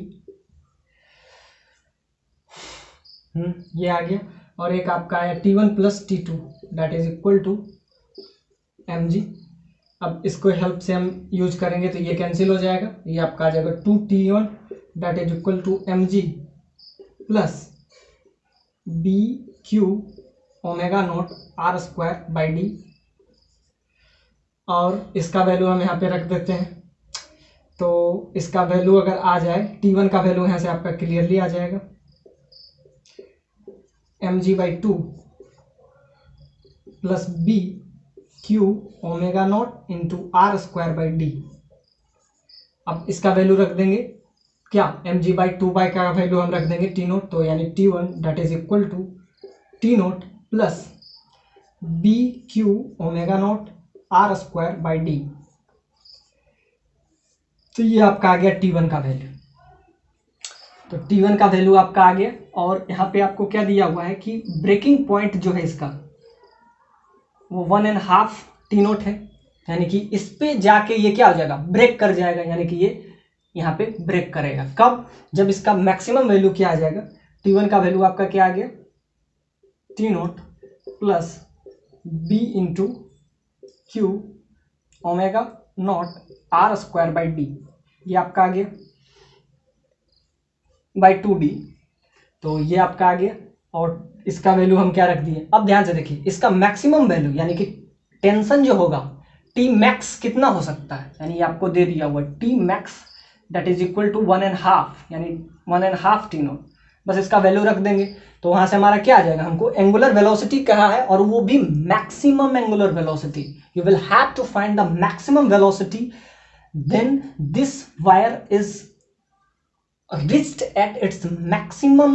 ये आ गया। और एक आपका आया T1 plus T2 that is equal to mg। अब इसको हेल्प से हम यूज करेंगे तो ये कैंसिल हो जाएगा, ये आपका आ जाएगा 2T1 that is equal to mg plus B Q omega nought R square by D, और इसका वैल्यू हम यहाँ पे रख देते हैं। तो इसका वैल्यू अगर आ जाए, T1 का वैल्यू यहाँ से आपका क्लियरली आ जाएगा mg by 2 plus B Q omega nought into R square by D. अब इसका वैल्यू रख देंगे क्या, mg बाई 2 बाई का वैल्यू हम रख देंगे T नोट, तो यानी T1 that is equal to T nought plus B Q omega nought R square by D. तो ये आपका आ गया T1 का वैल्यू, तो T1 का वैल्यू आपका आ गया। और यहाँ पे आपको क्या दिया हुआ है कि ब्रेकिंग पॉइंट जो है इसका वो 1.5 T नोट है, यानी कि इस पे जाके ये क्या हो जाएगा, ब्रेक कर जाएगा, यानी कि ये यहाँ पे ब्रेक करेगा। कब, जब इसका मैक्सिमम वैल्यू क्या आ जाएगा, T1 का वैल्यू आपका क्या आ गया T nought plus B into Q omega nought R square by D, ये आपका आ गया बाई 2D, तो ये आपका आ गया। और इसका वैल्यू हम क्या रख दिए, अब ध्यान से देखिए इसका मैक्सिमम वैल्यू यानी कि टेंशन जो होगा T मैक्स कितना हो सकता है, यानी आपको दे दिया हुआ T max that is equal to 1.5 यानी 1.5 T नोट, बस इसका वैल्यू रख देंगे। तो वहां से हमारा क्या आ जाएगा, हमको एंगुलर वेलोसिटी कहा है और वो भी maximum angular velocity, you will have to find the maximum velocity then this wire is reached at its maximum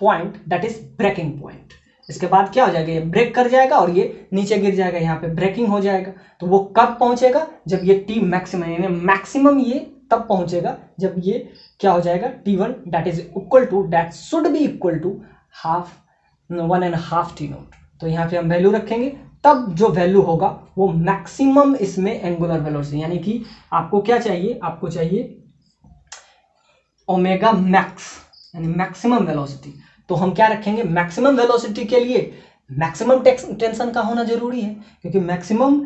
point that is breaking point। इसके बाद क्या हो जाएगा, ये ब्रेक कर जाएगा और ये नीचे गिर जाएगा, यहाँ पे ब्रेकिंग हो जाएगा। तो वो कब पहुंचेगा, जब ये T मैक्सिमम यानी मैक्सिमम ये तब पहुंचेगा जब ये क्या हो जाएगा T1 that is equal to that should be equal to 1.5 T nought. तो यहाँ पे हम वैल्यू रखेंगे, तब जो वैल्यू होगा वो मैक्सिमम इसमें एंगुलर वेलोसिटी, यानी कि आपको क्या चाहिए, आपको चाहिए ओमेगा मैक्स यानी मैक्सिमम वेलोसिटी। तो हम क्या रखेंगे, मैक्सिमम वेलोसिटी के लिए मैक्सिमम टेंशन का होना जरूरी है, क्योंकि मैक्सिमम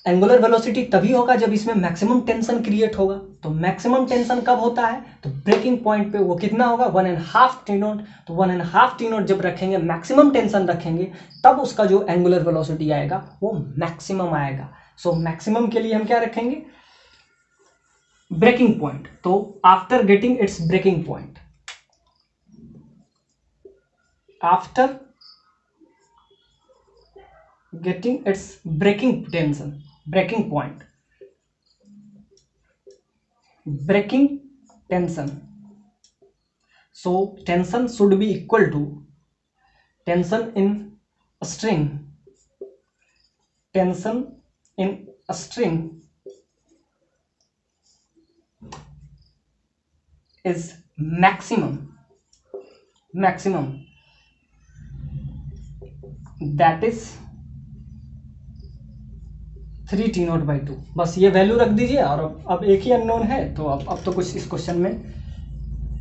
एंगुलर वेलोसिटी तभी होगा जब इसमें मैक्सिमम टेंशन क्रिएट होगा। तो मैक्सिमम टेंशन कब होता है, तो ब्रेकिंग पॉइंट पे वो कितना होगा 1.5 T नोट। तो 1.5 T नोट जब रखेंगे, मैक्सिमम टेंशन रखेंगे, तब उसका जो एंगुलर वेलोसिटी आएगा वो मैक्सिमम आएगा। सो मैक्सिमम के लिए हम क्या रखेंगे, ब्रेकिंग पॉइंट। तो after getting its breaking point, after getting its breaking tension, breaking point, breaking tension, so tension should be equal to tension in string, tension in string is maximum that is 3 T nought by 2। बस ये value रख दीजिए। और अब एक ही unknown है, तो अब तो कुछ इस क्वेश्चन में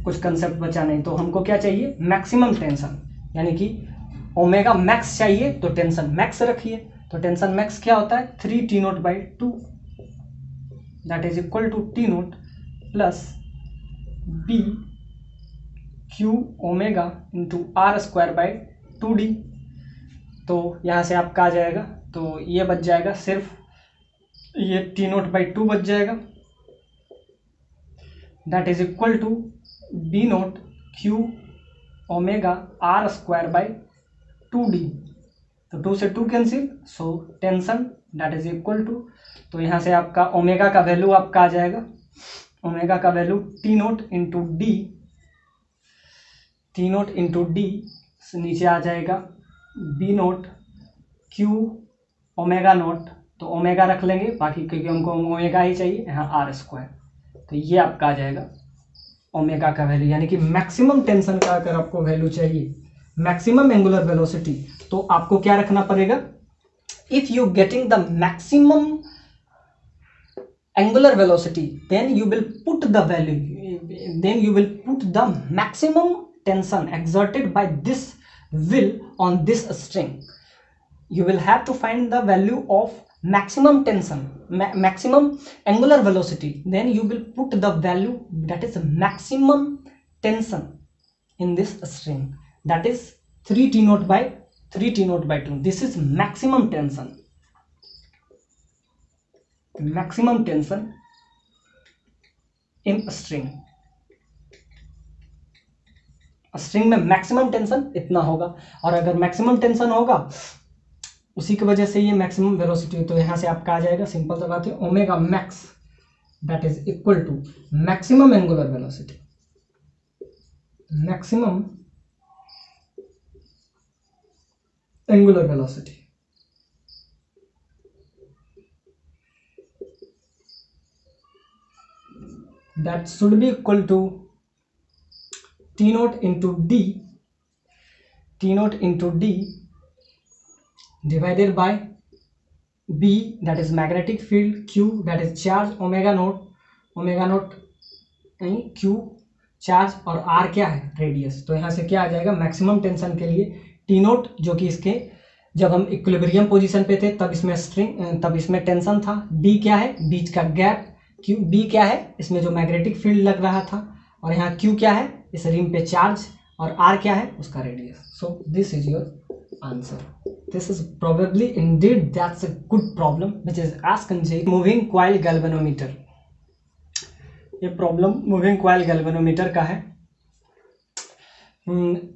कुछ कंसेप्ट बचा नहीं। तो हमको क्या चाहिए, मैक्सिमम टेंशन, यानी कि ओमेगा मैक्स चाहिए, तो टेंशन मैक्स रखिए। तो टेंशन मैक्स क्या होता है 3 T nought by 2 that is equal to T nought plus B Q omega into R square by 2D। तो यहाँ से आपका आ जाएगा, तो ये बच जाएगा सिर्फ ये T नोट बाई 2 बच जाएगा that is equal to B nought Q omega R square by 2D। तो 2 से 2 cancel, so tension that is equal to, तो यहाँ से आपका ओमेगा का वैल्यू आपका आ जाएगा, ओमेगा का value T nought into D T nought into D से नीचे आ जाएगा B nought Q omega nought, तो ओमेगा रख लेंगे बाकी क्योंकि हमको ओमेगा ही चाहिए, यहाँ आर स्क्वायर, तो ये आपका आ जाएगा ओमेगा का वैल्यू। यानी कि मैक्सिमम टेंशन का अगर आपको वैल्यू चाहिए, मैक्सिमम एंगुलर वेलोसिटी, तो आपको क्या रखना पड़ेगा, if you getting the maximum angular velocity, then you will put the value, then you will put the maximum tension exerted by this wheel on this string. You will have to find the value of maximum tension, maximum angular velocity, then you will put the value that is maximum tension in this string, that is 3 T naught by 2. This is maximum tension, maximum tension in string. String में maximum tension इतना होगा, और अगर maximum tension होगा उसी की वजह से ये मैक्सिमम वेलोसिटी, तो यहां से आपका आ जाएगा सिंपल सा बात है omega max that is equal to maximum angular velocity, maximum angular velocity that should be equal to T naught into D, T naught into D divided by B that is magnetic field, Q that is charge, omega naught नहीं Q charge, और R क्या है radius. तो यहाँ से क्या आ जाएगा maximum tension के लिए T नोट, जो कि इसके जब हम इक्विलिब्रियम पोजीशन पे थे तब इसमें स्ट्रिंग, तब इसमें टेंशन था। D क्या है बीच का गैप, क्यू बी क्या है इसमें जो मैग्नेटिक फील्ड लग रहा था, और यहाँ क्यू क्या है इस रिंग पे चार्ज, और आर क्या है उसका radius. So this is your answer. This is probably Indeed that's a good problem which is asked in moving coil galvanometer. ये प्रॉब्लम मूविंग कॉइल गैल्वेनोमीटर का है।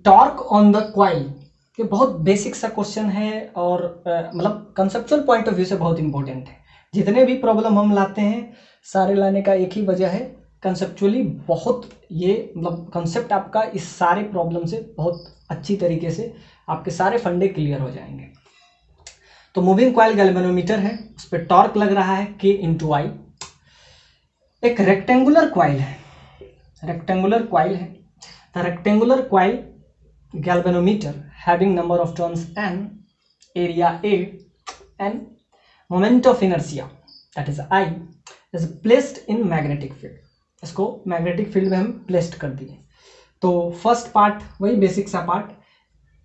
टॉर्क ऑन द कॉइल, ये बहुत basic सा question है, और मतलब conceptual point of view से बहुत इंपॉर्टेंट है। जितने भी प्रॉब्लम हम लाते हैं सारे लाने का एक ही वजह है, कंसेप्चुअली बहुत ये मतलब कंसेप्ट आपका इस सारे प्रॉब्लम से बहुत अच्छी तरीके से आपके सारे फंडे क्लियर हो जाएंगे। तो मूविंग कॉइल गैल्वेनोमीटर है, उस पर टॉर्क लग रहा है K इंटू आई। एक रेक्टेंगुलर कॉइल है, रेक्टेंगुलर कॉइल है। The rectangular coil galvanometer having number of turns n, area A and moment of inertia that is I is placed in magnetic field. इसको magnetic field में हम placed कर दिए। तो first part वही basic सा part,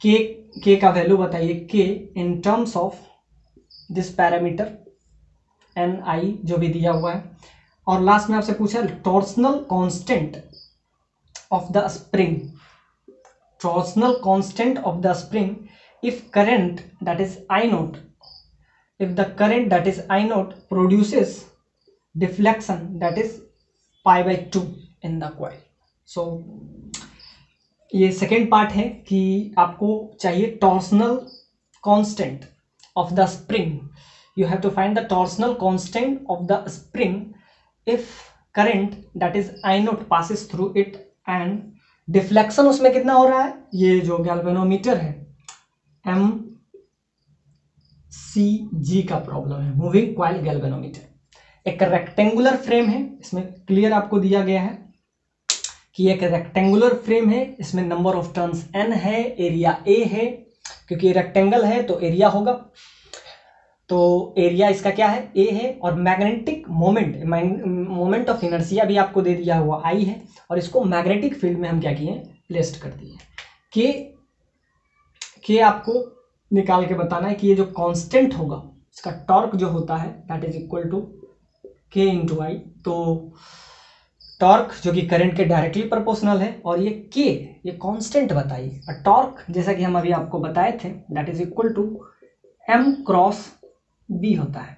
K का value बताइए, K in terms of this parameter N I जो भी दिया हुआ है, और लास्ट में आपसे पूछा torsional constant of the spring, torsional constant of the spring if current that is I note, if the current that is I naught produces deflection that is pi by 2 in the coil. So ये second part है कि आपको चाहिए torsional constant of the spring. You have to find the torsional constant of the spring if current that is I nought passes through it, and deflection उसमें कितना हो रहा है, ये जो गैल्वेनोमीटर है एम CG का प्रॉब्लम है, मूविंग कॉइल गैल्वेनोमीटर। एक रेक्टेंगुलर फ्रेम है, इसमें क्लियर आपको दिया गया है कि एक रेक्टेंगुलर फ्रेम है, इसमें नंबर ऑफ टर्न्स n है, एरिया A है, क्योंकि ये रेक्टेंगल है तो एरिया होगा, तो एरिया इसका क्या है A है, और मैग्नेटिक मोमेंट ऑफ इनर्शिया भी आपको दे दिया हुआ I है, और इसको मैग्नेटिक फील्ड में हम क्या किए प्लेस्ड कर दिए। के आपको निकाल के बताना है कि ये जो कांस्टेंट होगा इसका टॉर्क जो होता है that is equal to K into I. तो टॉर्क जो कि करंट के डायरेक्टली प्रोपोर्शनल है, और ये K ये कांस्टेंट बताइए, और टॉर्क जैसा कि हम अभी आपको बताए थे that is equal to M cross B होता है।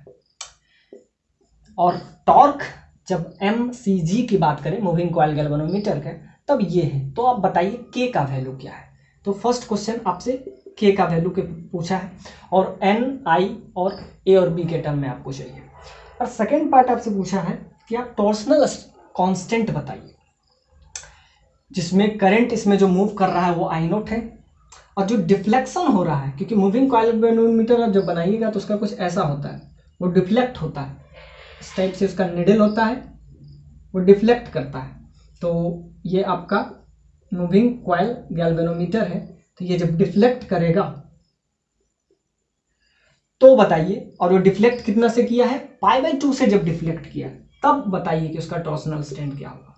और टॉर्क जब MCG की बात करें मूविंग कॉइल गैल्वेनोमीटर का तब ये है। तो आप बताइए K का वैल्यू क्या है। तो फर्स्ट क्वेश्चन आपसे K का वैल्यू के पूछा है, और N I और A और B के टर्म में आपको चाहिए। और सेकेंड पार्ट आपसे पूछा है कि आप टॉर्सनल कांस्टेंट बताइए। जिसमें करंट इसमें जो मूव कर रहा है वो आई नोट है, और जो डिफ्लेक्शन हो रहा है, क्योंकि मूविंग कॉइल गैल्वेनोमीटर आप जब बनाइएगा तो उसका कुछ ऐसा होता है, वो डिफ्लेक्ट होता है, इस टाइप से उसका निडल होता है, वो डिफ्लेक्ट करता है। तो ये आपका मूविंग कॉइल गैल्वेनोमीटर है, तो ये जब डिफ्लेक्ट करेगा तो बताइए, और वो डिफ्लेक्ट कितना से किया है, π/2 से जब डिफ्लेक्ट किया तब बताइए कि उसका टॉर्सनल स्ट्रेंथ क्या होगा।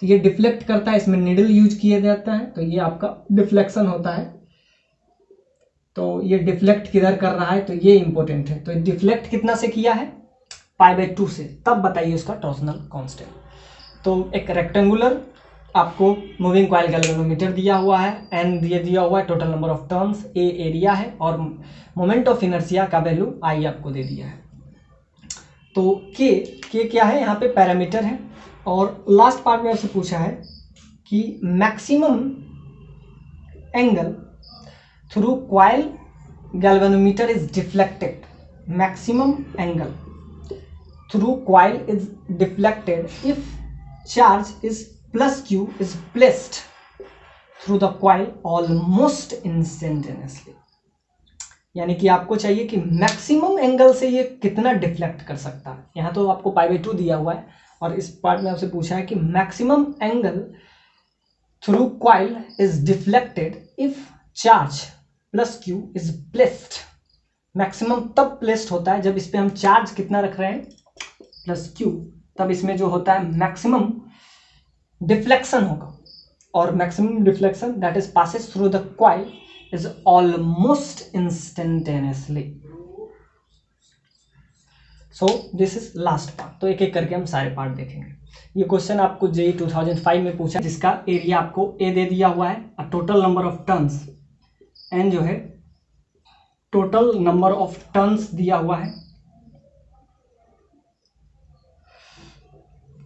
तो ये डिफ्लेक्ट करता है, इसमें निडल यूज किया जाता है, तो ये आपका डिफ्लेक्शन होता है। तो ये डिफ्लेक्ट किधर कर रहा है, तो ये इंपॉर्टेंट है। तो डिफ्लेक्ट कितना से किया है, π/2 से, तब बताइए उसका टॉर्सनल कांस्टेंट। तो एक रेक्टेंगुलर आपको मूविंग कॉइल गैल्वेनोमीटर दिया हुआ है, एन दिया हुआ है, total number of turns, A area है, और मोमेंट ऑफ इनर्शिया का वैल्यू आई आपको दे दिया है। तो के क्या है, यहाँ पे पैरामीटर है। और लास्ट पार्ट में आपसे पूछा है कि maximum angle through coil galvanometer is deflected, maximum angle through coil is deflected if charge is plus q is placed through the coil almost instantaneously। यानी कि आपको चाहिए कि मैक्सिमम एंगल से ये कितना डिफ्लेक्ट कर सकता है। यहाँ तो आपको π/2 दिया हुआ है, और इस पार्ट में आपसे पूछा है कि maximum angle through coil is deflected if charge plus Q is placed. Maximum तब प्लेस्ड होता है जब इस पे हम चार्ज कितना रख रहे हैं, प्लस क्यू, तब इसमें जो होता है मैक्सिमम डिफ्लेक्शन होगा, और maximum deflection that is passes through the coil is almost instantaneously. So this is last part. तो एक एक करके हम सारे पार्ट देखेंगे। ये क्वेश्चन आपको जेईई 2005 में पूछा, जिसका एरिया आपको ए दे दिया हुआ है, और total number of turns N जो है, टोटल नंबर ऑफ टर्न्स दिया हुआ है,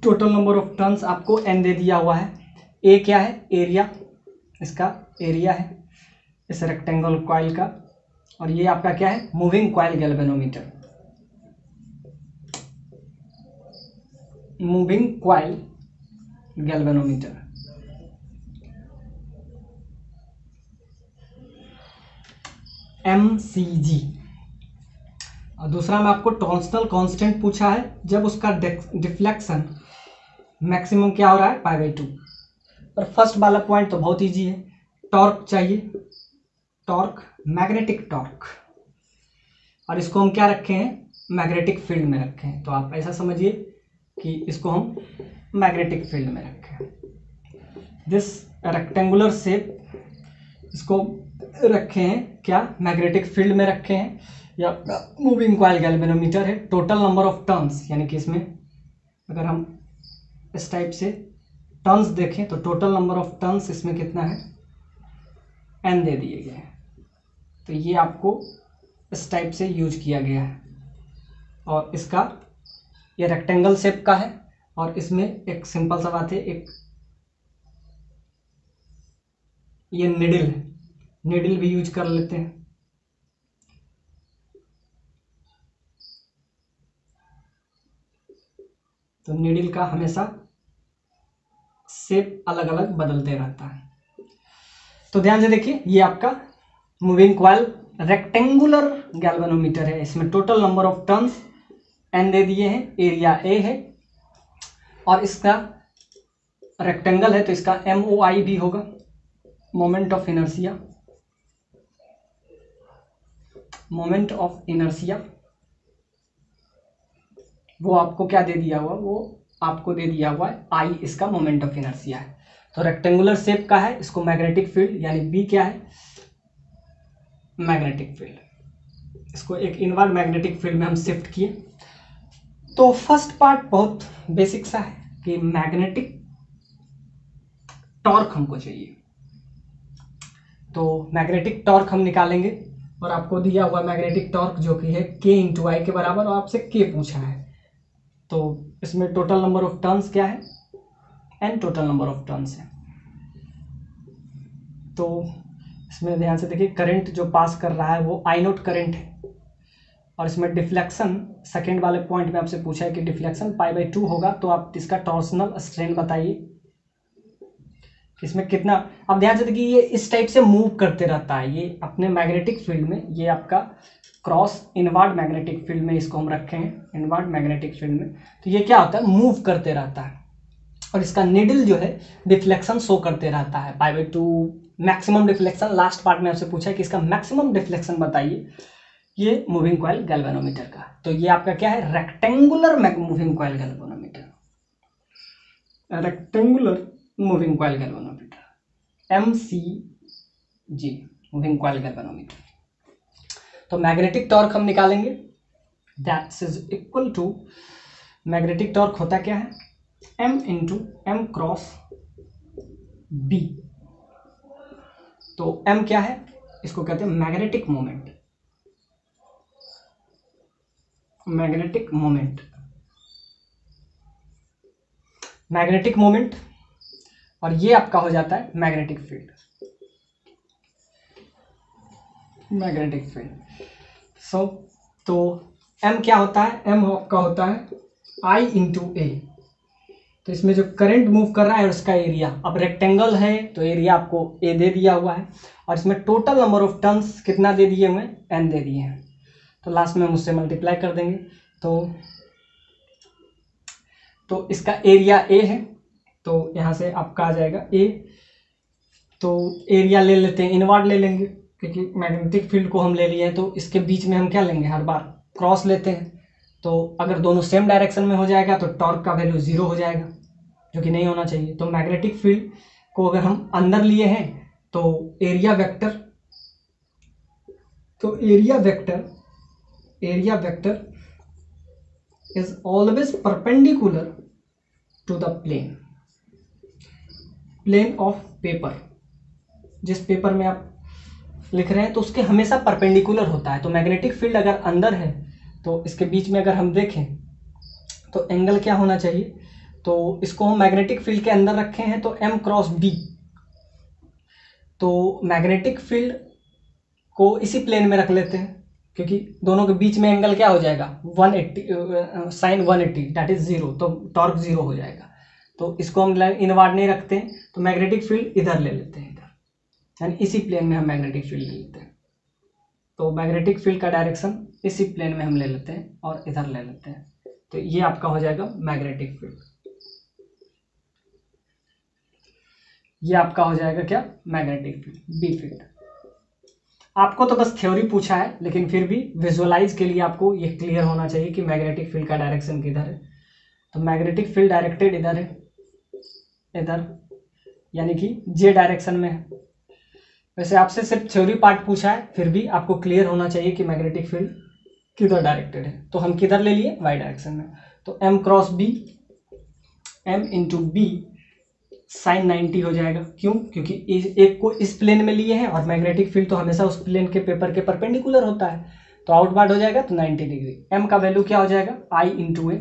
टोटल नंबर ऑफ टर्न्स आपको एन दे दिया हुआ है। ए क्या है, एरिया, इसका एरिया है इस रेक्टेंगल कॉइल का, और ये आपका क्या है, moving coil galvanometer, moving coil galvanometer. MCG। और दूसरा में आपको टॉर्सनल कांस्टेंट पूछा है, जब उसका डिफ्लेक्शन मैक्सिमम क्या हो रहा है, π/2। और फर्स्ट वाला पॉइंट तो बहुत इजी है, टॉर्क चाहिए, टॉर्क, मैग्नेटिक टॉर्क, और इसको हम क्या रखे हैं, मैग्नेटिक फील्ड में रखे हैं। तो आप ऐसा समझिए कि इसको हम मैग्नेटिक फील्ड में रखे हैं। दिस रेक्टेंगुलर शेप, इसको रखे हैं क्या, मैग्नेटिक फील्ड में रखे हैं, या मूविंग कॉइल गैल्वेनोमीटर है। टोटल नंबर ऑफ टर्न्स, यानी कि इसमें अगर हम इस टाइप से टर्न्स देखें तो टोटल नंबर ऑफ टर्न्स इसमें कितना है, एन दे दिए गए हैं। तो ये आपको इस टाइप से यूज किया गया है, और इसका ये रेक्टेंगल शेप का है, और इसमें एक सिंपल सा बात है, एक ये निडल है, निडल भी यूज कर लेते हैं। तो निडल का हमेशा शेप अलग अलग बदलते रहता है। तो ध्यान से देखिए, ये आपका मूविंग कॉइल रेक्टेंगुलर गैल्वेनोमीटर है, इसमें total number of turns N दे दिए हैं, एरिया ए है, और इसका रेक्टेंगल है तो इसका MOI भी होगा, moment of inertia, moment of inertia वो आपको क्या दे दिया हुआ, वो आपको दे दिया हुआ है आई, इसका मोमेंट ऑफ इनर्शिया है। तो रेक्टेंगुलर शेप का है, इसको मैग्नेटिक फील्ड, यानी बी क्या है, मैग्नेटिक फील्ड, इसको एक इनवर्ड मैग्नेटिक फील्ड में हम शिफ्ट किए। तो फर्स्ट पार्ट बहुत बेसिक सा है कि मैग्नेटिक टॉर्क हमको चाहिए, तो मैग्नेटिक टॉर्क हम निकालेंगे, और आपको दिया हुआ मैग्नेटिक टॉर्क जो कि है K×I के बराबर, और आपसे K पूछा है। तो इसमें टोटल नंबर ऑफ टर्न्स क्या है, N total number of turns है। तो इसमें ध्यान से देखिए, करंट जो पास कर रहा है वो I0 करंट है, और इसमें डिफ्लेक्शन सेकेंड वाले पॉइंट में आपसे पूछा है कि डिफ्लेक्शन π/2 होगा, तो आप इसका टॉर्सनल स्ट्रेन बताइए इसमें कितना, अब ध्यान से देखिए ये इस टाइप से मूव करते रहता है, ये अपने मैग्नेटिक फील्ड में, ये आपका क्रॉस इनवर्ड मैग्नेटिक फील्ड में इसको हम रखे हैं, इनवर्ड मैग्नेटिक फील्ड में। तो ये क्या होता है, मूव करते रहता है और इसका निडल जो है डिफ्लेक्शन शो करते रहता है π/2 मैक्सिमम डिफ्लेक्शन। लास्ट पार्ट में आपसे पूछा है कि इसका मैक्सिमम डिफ्लेक्शन बताइए, ये मूविंग कॉइल गैल्वेनोमीटर का। तो ये आपका क्या है, rectangular moving coil galvanometer, rectangular moving coil galvanometer, MCG moving coil galvanometer. तो मैग्नेटिक टॉर्क हम निकालेंगे, that is equal to, magnetic torque होता क्या है, M into M cross B। तो M क्या है, इसको कहते हैं magnetic moment, magnetic moment, magnetic moment, और ये आपका हो जाता है magnetic field, magnetic field. So तो M क्या होता है, M आपका होता है I इंटू A। तो इसमें जो करंट मूव कर रहा है उसका एरिया, अब रेक्टेंगल है तो एरिया आपको A दे दिया हुआ है, और इसमें टोटल नंबर ऑफ टर्न्स कितना दे दिए हुए हैं, N दे दिए हैं। तो लास्ट में हम उससे मल्टीप्लाई कर देंगे, तो इसका एरिया A है, तो यहाँ से आपका आ जाएगा A। तो एरिया ले लेते हैं, इनवर्ड ले लेंगे क्योंकि मैग्नेटिक फील्ड को हम ले लिए हैं, तो इसके बीच में हम क्या लेंगे, हर बार क्रॉस लेते हैं। तो अगर दोनों सेम डायरेक्शन में हो जाएगा तो टॉर्क का वैल्यू 0 हो जाएगा, जो कि नहीं होना चाहिए। तो मैग्नेटिक फील्ड को अगर हम अंदर लिए हैं तो एरिया वेक्टर, तो area vector is always perpendicular to the plane of paper. जिस पेपर में आप लिख रहे हैं तो उसके हमेशा परपेंडिकुलर होता है। तो मैग्नेटिक फील्ड अगर अंदर है तो इसके बीच में अगर हम देखें तो एंगल क्या होना चाहिए, तो इसको हम मैग्नेटिक फील्ड के अंदर रखे हैं तो M क्रॉस B। तो मैग्नेटिक फील्ड को इसी प्लेन में रख लेते हैं क्योंकि दोनों के बीच में एंगल क्या हो जाएगा, 180 साइन 180 दैट इज 0, तो टॉर्क 0 हो जाएगा। तो इसको हम इनवर्ड नहीं रखते हैं, तो मैग्नेटिक फील्ड इधर ले लेते हैं, इधर, यानी इसी प्लेन में हम मैग्नेटिक फील्ड ले लेते हैं। तो मैग्नेटिक फील्ड का डायरेक्शन इसी प्लेन में हम ले लेते हैं और इधर ले लेते हैं। तो ये आपका हो जाएगा मैग्नेटिक फील्ड, ये आपका हो जाएगा क्या, मैग्नेटिक फील्ड, बी फील्ड। आपको तो बस थ्योरी पूछा है, लेकिन फिर भी विजुअलाइज के लिए आपको ये क्लियर होना चाहिए कि मैग्नेटिक फील्ड का डायरेक्शन किधर है। तो मैग्नेटिक फील्ड डायरेक्टेड इधर है, इधर, यानी कि जे डायरेक्शन में है। वैसे आपसे सिर्फ थ्योरी पार्ट पूछा है, फिर भी आपको क्लियर होना चाहिए कि मैग्नेटिक फील्ड किधर डायरेक्टेड है। तो हम किधर ले लिए, वाई डायरेक्शन में। तो M cross B, M into B sine 90 हो जाएगा। क्यों, क्योंकि एक को इस प्लेन में लिए हैं और मैग्नेटिक फील्ड तो हमेशा उस प्लेन के पेपर के परपेंडिकुलर होता है, तो आउटवर्ड हो जाएगा तो 90 डिग्री। M का वैल्यू क्या हो जाएगा, I इंटू A,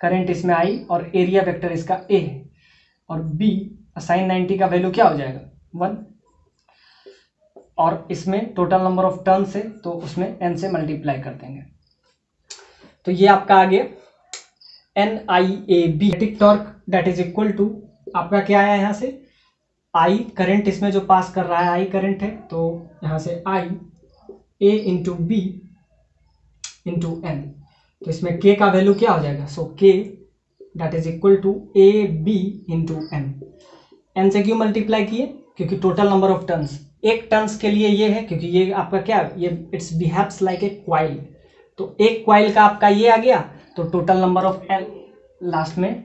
करेंट इसमें I और एरिया वेक्टर इसका A है, और B साइन 90 का वैल्यू क्या हो जाएगा 1, और इसमें टोटल नंबर ऑफ टर्न्स है तो उसमें N से मल्टीप्लाई कर देंगे। तो ये आपका आ गया NIAB magnetic torque that is equal to, आपका क्या आया यहाँ से, I करंट इसमें जो पास कर रहा है I करंट है, तो यहाँ से I A into B into N। तो इसमें K का वैल्यू क्या हो जाएगा, so K that is equal to AB into N। N से क्यों मल्टीप्लाई किए, क्योंकि टोटल नंबर ऑफ टर्न्स, एक टर्न्स के लिए ये है, क्योंकि ये आपका क्या, ये it's behaves like a coil, तो एक क्वाइल का आपका ये आ गया, तो total number of N last में,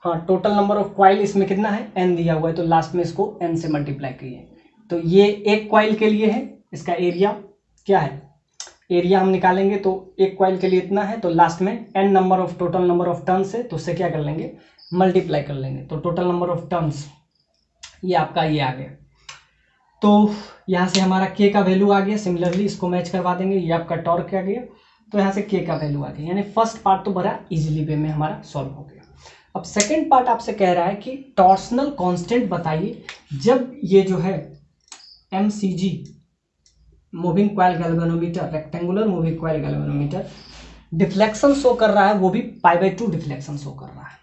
हाँ टोटल नंबर ऑफ क्वाइल इसमें कितना है, N दिया हुआ है, तो लास्ट में इसको N से मल्टीप्लाई किए। तो ये एक क्वाइल के लिए है, इसका एरिया क्या है, एरिया हम निकालेंगे तो एक क्वाइल के लिए इतना है, तो लास्ट में N number of total number of turns है, तो उससे क्या कर लेंगे, मल्टीप्लाई कर लेंगे। तो टोटल नंबर ऑफ टर्न्स ये आपका ये आ गया। तो यहाँ से हमारा K का वैल्यू आ गया, सिमिलरली इसको मैच करवा देंगे, ये आपका टॉर्क आ गया, तो यहाँ से K का वैल्यू आ गया। यानी फर्स्ट पार्ट तो बड़ा इजीली वे में हमारा सॉल्व हो गया। अब सेकंड पार्ट आपसे कह रहा है कि टॉर्सनल कांस्टेंट बताइए जब ये जो है MCG moving coil galvanometer, rectangular moving coil galvanometer deflection show कर रहा है, वो भी π/2 डिफ्लेक्शन शो कर रहा है।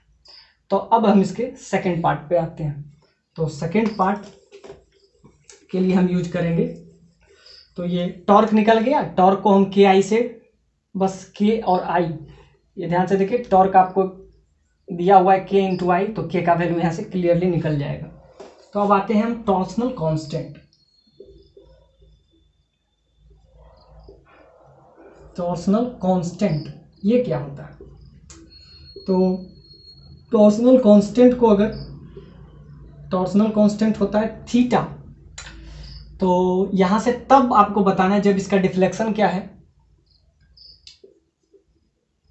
तो अब हम इसके सेकंड पार्ट पे आते हैं। तो सेकंड पार्ट के लिए हम यूज करेंगे, तो ये टॉर्क निकल गया। टॉर्क को हम के आई से, बस के और आई, ये ध्यान से देखिए, टॉर्क आपको दिया हुआ है के इंटू आई, तो के का वैल्यू यहाँ से क्लियरली निकल जाएगा। तो अब आते हैं हम टॉर्सनल कांस्टेंट। टॉर्सनल कांस्टेंट ये क्या होता है? तो टॉर्सनल कांस्टेंट को, अगर टॉर्सनल कांस्टेंट होता है थीटा, तो यहां से तब आपको बताना है जब इसका डिफ्लेक्शन क्या है,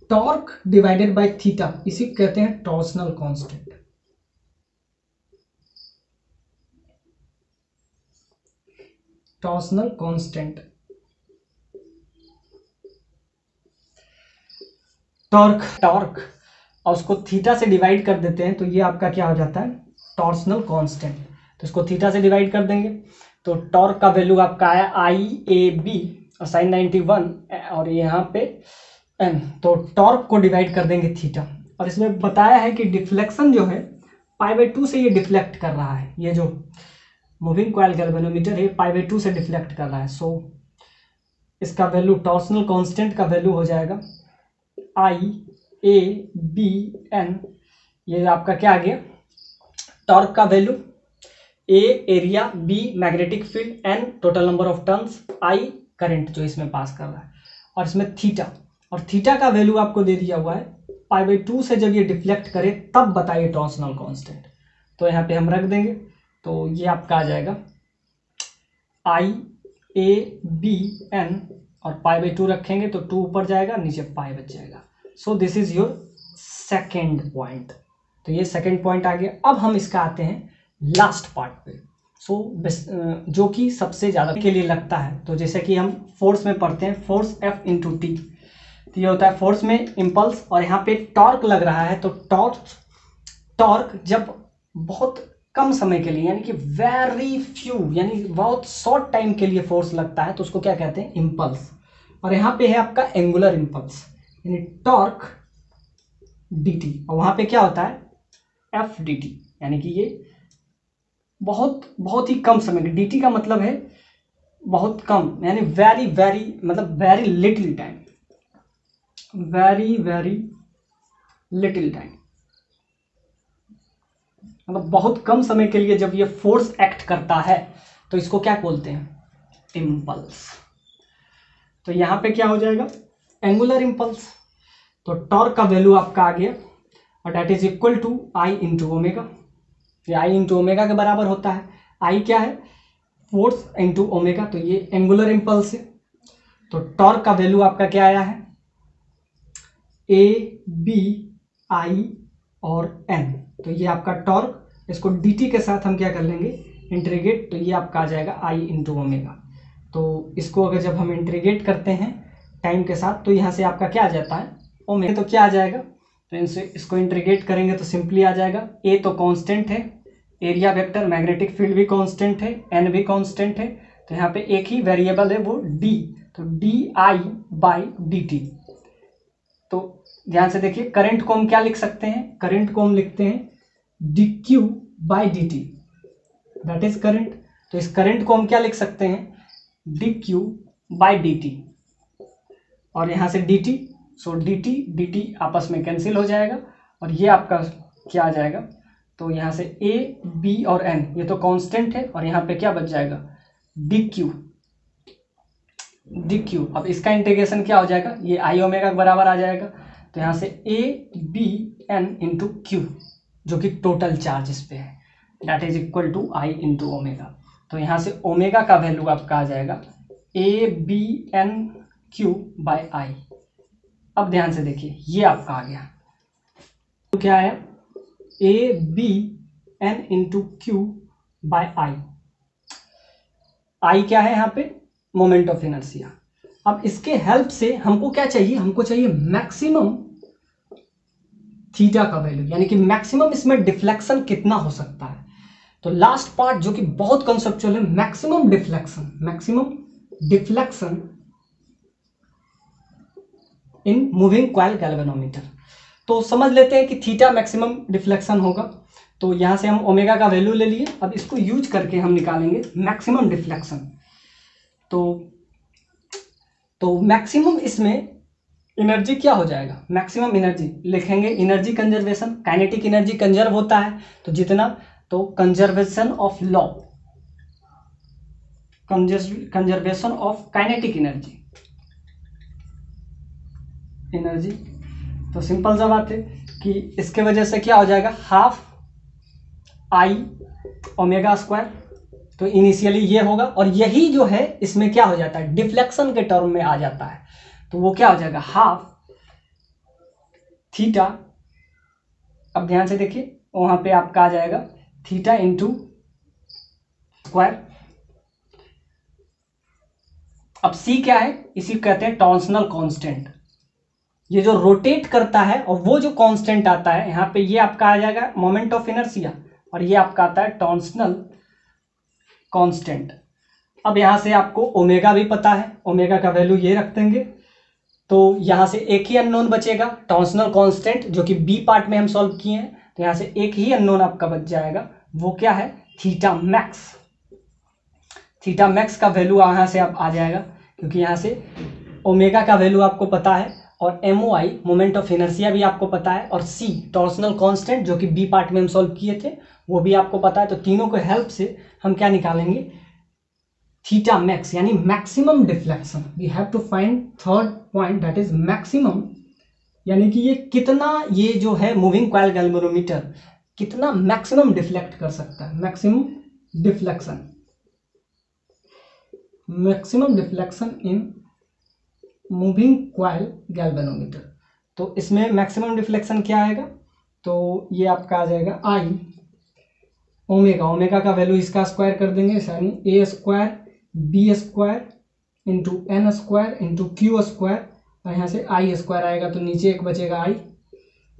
टॉर्क डिवाइडेड बाय थीटा, इसी कहते हैं torsional constant. Torsional constant, torque और उसको थीटा से डिवाइड कर देते हैं, तो ये आपका क्या हो जाता है, टॉर्सनल कांस्टेंट। तो इसको थीटा से डिवाइड कर देंगे, तो टॉर्क का वैल्यू आपका आया IAB और sin 91 और यहाँ पे n, तो टॉर्क को डिवाइड कर देंगे थीटा। और इसमें बताया है कि डिफ्लेक्शन जो है π/2 से ये डिफ्लेक्ट कर रहा है, ये जो मूविंग कॉइल गैल्वेनोमीटर है π/2 से डिफ्लेक्ट कर रहा है। सो इसका वैल्यू, टॉर्सनल कांस्टेंट का वैल्यू हो जाएगा IABN। ये आपका क्या आ गया, टॉर्क का value, A area, B magnetic field, N total number of turns, I current जो इसमें पास कर रहा है, और इसमें थीटा, और थीटा का वैल्यू आपको दे दिया हुआ है π/2 से जब ये डिफ्लेक्ट करे तब बताइए टॉर्सनल कांस्टेंट। तो यहाँ पे हम रख देंगे, तो ये आपका आ जाएगा IABN और π/2 रखेंगे तो 2 ऊपर जाएगा, नीचे पाई बच जाएगा। So this is your second point. तो ये सेकेंड पॉइंट आ गया। अब हम इसका आते हैं लास्ट पार्ट पे, जो कि सबसे ज़्यादा के लिए लगता है। तो जैसे कि हम फोर्स में पढ़ते हैं, फोर्स F इंटू टी, तो ये होता है फोर्स में इम्पल्स, और यहाँ पे टॉर्क लग रहा है। तो टॉर्क जब बहुत कम समय के लिए, यानी कि वेरी फ्यू, यानी बहुत शॉर्ट टाइम के लिए फोर्स लगता है, तो उसको क्या कहते हैं, इम्पल्स। और यहाँ पे है आपका एंगुलर इम्पल्स, यानी टॉर्क dt, और वहाँ पे क्या होता है F dt, यानी कि ये बहुत ही कम समय के, dt का मतलब है बहुत कम, यानी वेरी मतलब very little time, very little time, मतलब बहुत कम समय के लिए जब ये फोर्स एक्ट करता है तो इसको क्या बोलते हैं, इम्पल्स। तो यहाँ पे क्या हो जाएगा, एंगुलर इम्पल्स। तो टॉर्क का वैल्यू आपका आ गया, और that is equal to I into omega. ये I इंटू ओमेगा के बराबर होता है। I क्या है, फोर्स इंटू ओमेगा, तो ये एंगुलर इम्पल्स है। तो टॉर्क का वैल्यू आपका क्या आया है, ABI और N। तो ये आपका टॉर्क, इसको dt के साथ हम क्या कर लेंगे, इंटीग्रेट, तो ये आपका आ जाएगा I इंटू ओमेगा। तो इसको अगर जब हम इंटीग्रेट करते हैं टाइम के साथ, तो यहाँ से आपका क्या आ जाता है, ओमेगा, तो क्या आ जाएगा, तो इनसे इसको इंटीग्रेट करेंगे तो सिंपली आ जाएगा, A तो कांस्टेंट है, एरिया वेक्टर, मैग्नेटिक फील्ड भी कांस्टेंट है, N भी कांस्टेंट है, तो यहाँ पे एक ही वेरिएबल है वो D, तो DI/dt। तो ध्यान से देखिए, करंट को हम क्या लिख सकते हैं, करंट को हम लिखते हैं dq/dt, दैट इज करंट। तो इस करंट को हम क्या लिख सकते हैं, dq/dt, और यहाँ से dt, सो dt आपस में कैंसिल हो जाएगा, और ये आपका क्या आ जाएगा, तो यहाँ से A, B और N ये तो कांस्टेंट है, और यहाँ पे क्या बच जाएगा, dq। अब इसका इंटीग्रेशन क्या हो जाएगा, ये I ओमेगा के बराबर आ जाएगा। तो यहाँ से ABN इंटू Q, जो कि टोटल चार्ज इस पे है, that is equal to I into omega. तो यहाँ से ओमेगा का वैल्यू आपका आ जाएगा ABNQ/I। अब ध्यान से देखिए, ये आपका आ गया, तो क्या आया, ABN इंटू Q/I। I क्या है यहाँ पे, मोमेंट ऑफ इनर्शिया। अब इसके हेल्प से हमको क्या चाहिए, हमको चाहिए मैक्सिमम थीटा का वैल्यू, यानी कि मैक्सिमम इसमें डिफ्लेक्शन कितना हो सकता है। तो लास्ट पार्ट जो कि बहुत कंसेप्चुअल है, maximum deflection in moving coil galvanometer. तो समझ लेते हैं कि थीटा मैक्सिमम डिफ्लेक्शन होगा। तो यहाँ से हम ओमेगा का वैल्यू ले लिए, अब इसको यूज करके हम निकालेंगे मैक्सिमम डिफ्लेक्शन। तो मैक्सिमम इसमें एनर्जी क्या हो जाएगा, मैक्सिमम एनर्जी लिखेंगे energy conservation, kinetic energy conserve होता है तो जितना, तो conservation of law, conservation of kinetic energy. तो सिंपल सा बात है कि इसके वजह से क्या हो जाएगा, हाफ आई ओमेगा स्क्वायर। तो इनिशियली ये होगा, और यही जो है इसमें क्या हो जाता है, डिफ्लेक्शन के टर्म में आ जाता है। तो वो क्या हो जाएगा, हाफ थीटा, अब ध्यान से देखिए वहां पे आपका आ जाएगा थीटा इंटू स्क्वायर। अब सी क्या है, इसी कहते हैं टॉर्सनल कांस्टेंट, ये जो रोटेट करता है, और वो जो कांस्टेंट आता है यहाँ पे, ये आपका आ जाएगा मोमेंट ऑफ इनर्शिया, और ये आपका आता है टॉर्सनल कांस्टेंट। अब यहाँ से आपको ओमेगा भी पता है, ओमेगा का वैल्यू ये रख देंगे, तो यहाँ से एक ही अननोन बचेगा टॉर्सनल कांस्टेंट, जो कि बी पार्ट में हम सॉल्व किए हैं। तो यहाँ से एक ही अननोन आपका बच जाएगा, वो क्या है, थीटा मैक्स। थीटा मैक्स का वैल्यू यहाँ से आप आ जाएगा, क्योंकि यहाँ से ओमेगा का वैल्यू आपको पता है, और MOI मोमेंट ऑफ इनर्शिया भी आपको पता है, और C टॉर्सनल कांस्टेंट जो कि बी पार्ट में हम सॉल्व किए थे वो भी आपको पता है। तो तीनों के हेल्प से हम क्या निकालेंगे, थीटा मैक्स, यानी maximum deflection. We have to find third point, that is maximum, यानी कि ये कितना, ये जो है मूविंग कॉइल गैल्वेनोमीटर कितना मैक्सिमम डिफ्लेक्ट कर सकता है, maximum deflection, maximum deflection in moving coil galvanometer. तो इसमें मैक्सिमम डिफ्लेक्शन क्या आएगा, तो ये आपका आ जाएगा आई ओमेगा, ओमेगा का वैल्यू इसका स्क्वायर कर देंगे, यानी A square B square into N square into Q square, और यहाँ से आई स्क्वायर आएगा, तो नीचे एक बचेगा आई।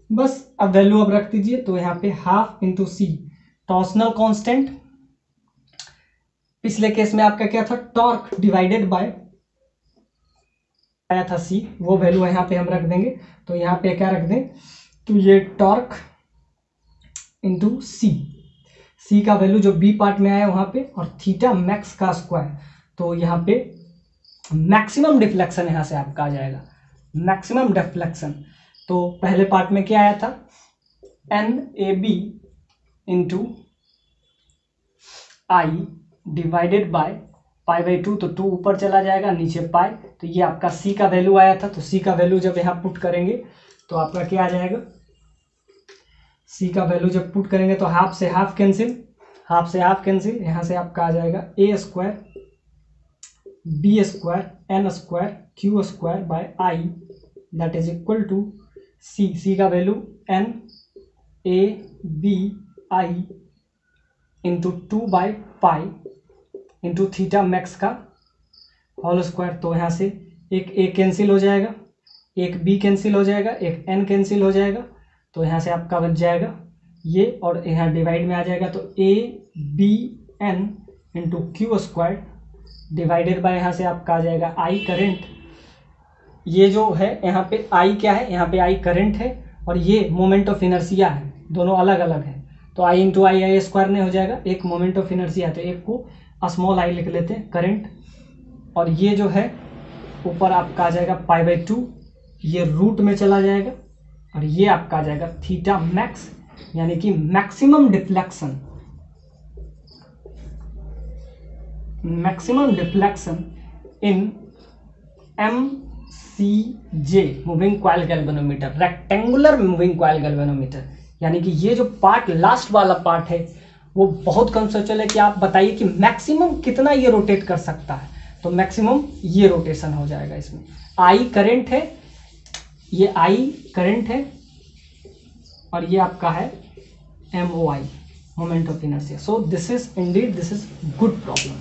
बस अब वैल्यू अब रख दीजिए, तो यहाँ पे हाफ इंटू सी टॉर्सनल कांस्टेंट, पिछले केस में आपका क्या था, टॉर्क डिवाइडेड बाय आया था सी, वो वैल्यू यहाँ पे हम रख देंगे। तो यहाँ पे क्या रख दें, तो ये टॉर्क इंटू सी, सी का वैल्यू जो बी पार्ट में आया वहां पे, और थीटा मैक्स का स्क्वायर। तो यहाँ पे मैक्सिमम डिफ्लेक्शन यहाँ से आपका आ जाएगा, मैक्सिमम डिफ्लेक्शन। तो पहले पार्ट में क्या आया था, NAB into I divided by pi by 2, तो 2 ऊपर चला जाएगा, नीचे पाई। तो ये आपका सी का वैल्यू आया था, तो सी का वैल्यू जब यहाँ पुट करेंगे तो आपका क्या आ जाएगा, सी का वैल्यू जब पुट करेंगे तो हाफ से हाफ कैंसिल, हाफ से हाफ कैंसिल, यहाँ से आपका आ जाएगा A square B square N square Q square by I, that is equal to C, C का value NABI into 2 by pi into theta max का होल स्क्वायर। तो यहाँ से एक ए कैंसिल हो जाएगा, एक बी कैंसिल हो जाएगा, एक एन कैंसिल हो जाएगा, तो यहाँ से आपका बच जाएगा ये, और यहाँ डिवाइड में आ जाएगा, तो ABN into Q square divided by यहाँ से आपका आ जाएगा आई करंट। ये जो है यहाँ पे आई क्या है, यहाँ पे आई करंट है, और ये मोमेंट ऑफ इनर्शिया है, दोनों अलग अलग है। तो आई इंटू आई स्क्वायर नहीं हो जाएगा, एक मोमेंट ऑफ इनर्शिया, तो एक को स्मॉल आई लिख लेते हैं करंट, और ये जो है ऊपर आपका आ जाएगा पाई बाई 2, ये रूट में चला जाएगा, और ये आपका आ जाएगा थीटा मैक्स, यानी कि मैक्सिमम डिफ्लेक्शन, मैक्सिमम डिफ्लेक्शन इन MCG moving coil galvanometer, rectangular moving coil galvanometer. यानी कि ये जो पार्ट लास्ट वाला पार्ट है वो बहुत कंसेप्चुअल है कि आप बताइए कि मैक्सिमम कितना ये रोटेट कर सकता है, तो मैक्सिमम ये रोटेशन हो जाएगा इसमें। आई करंट है, ये आई करंट है, और ये आपका है MOI moment of inertia. So this is Indeed, this is good problem.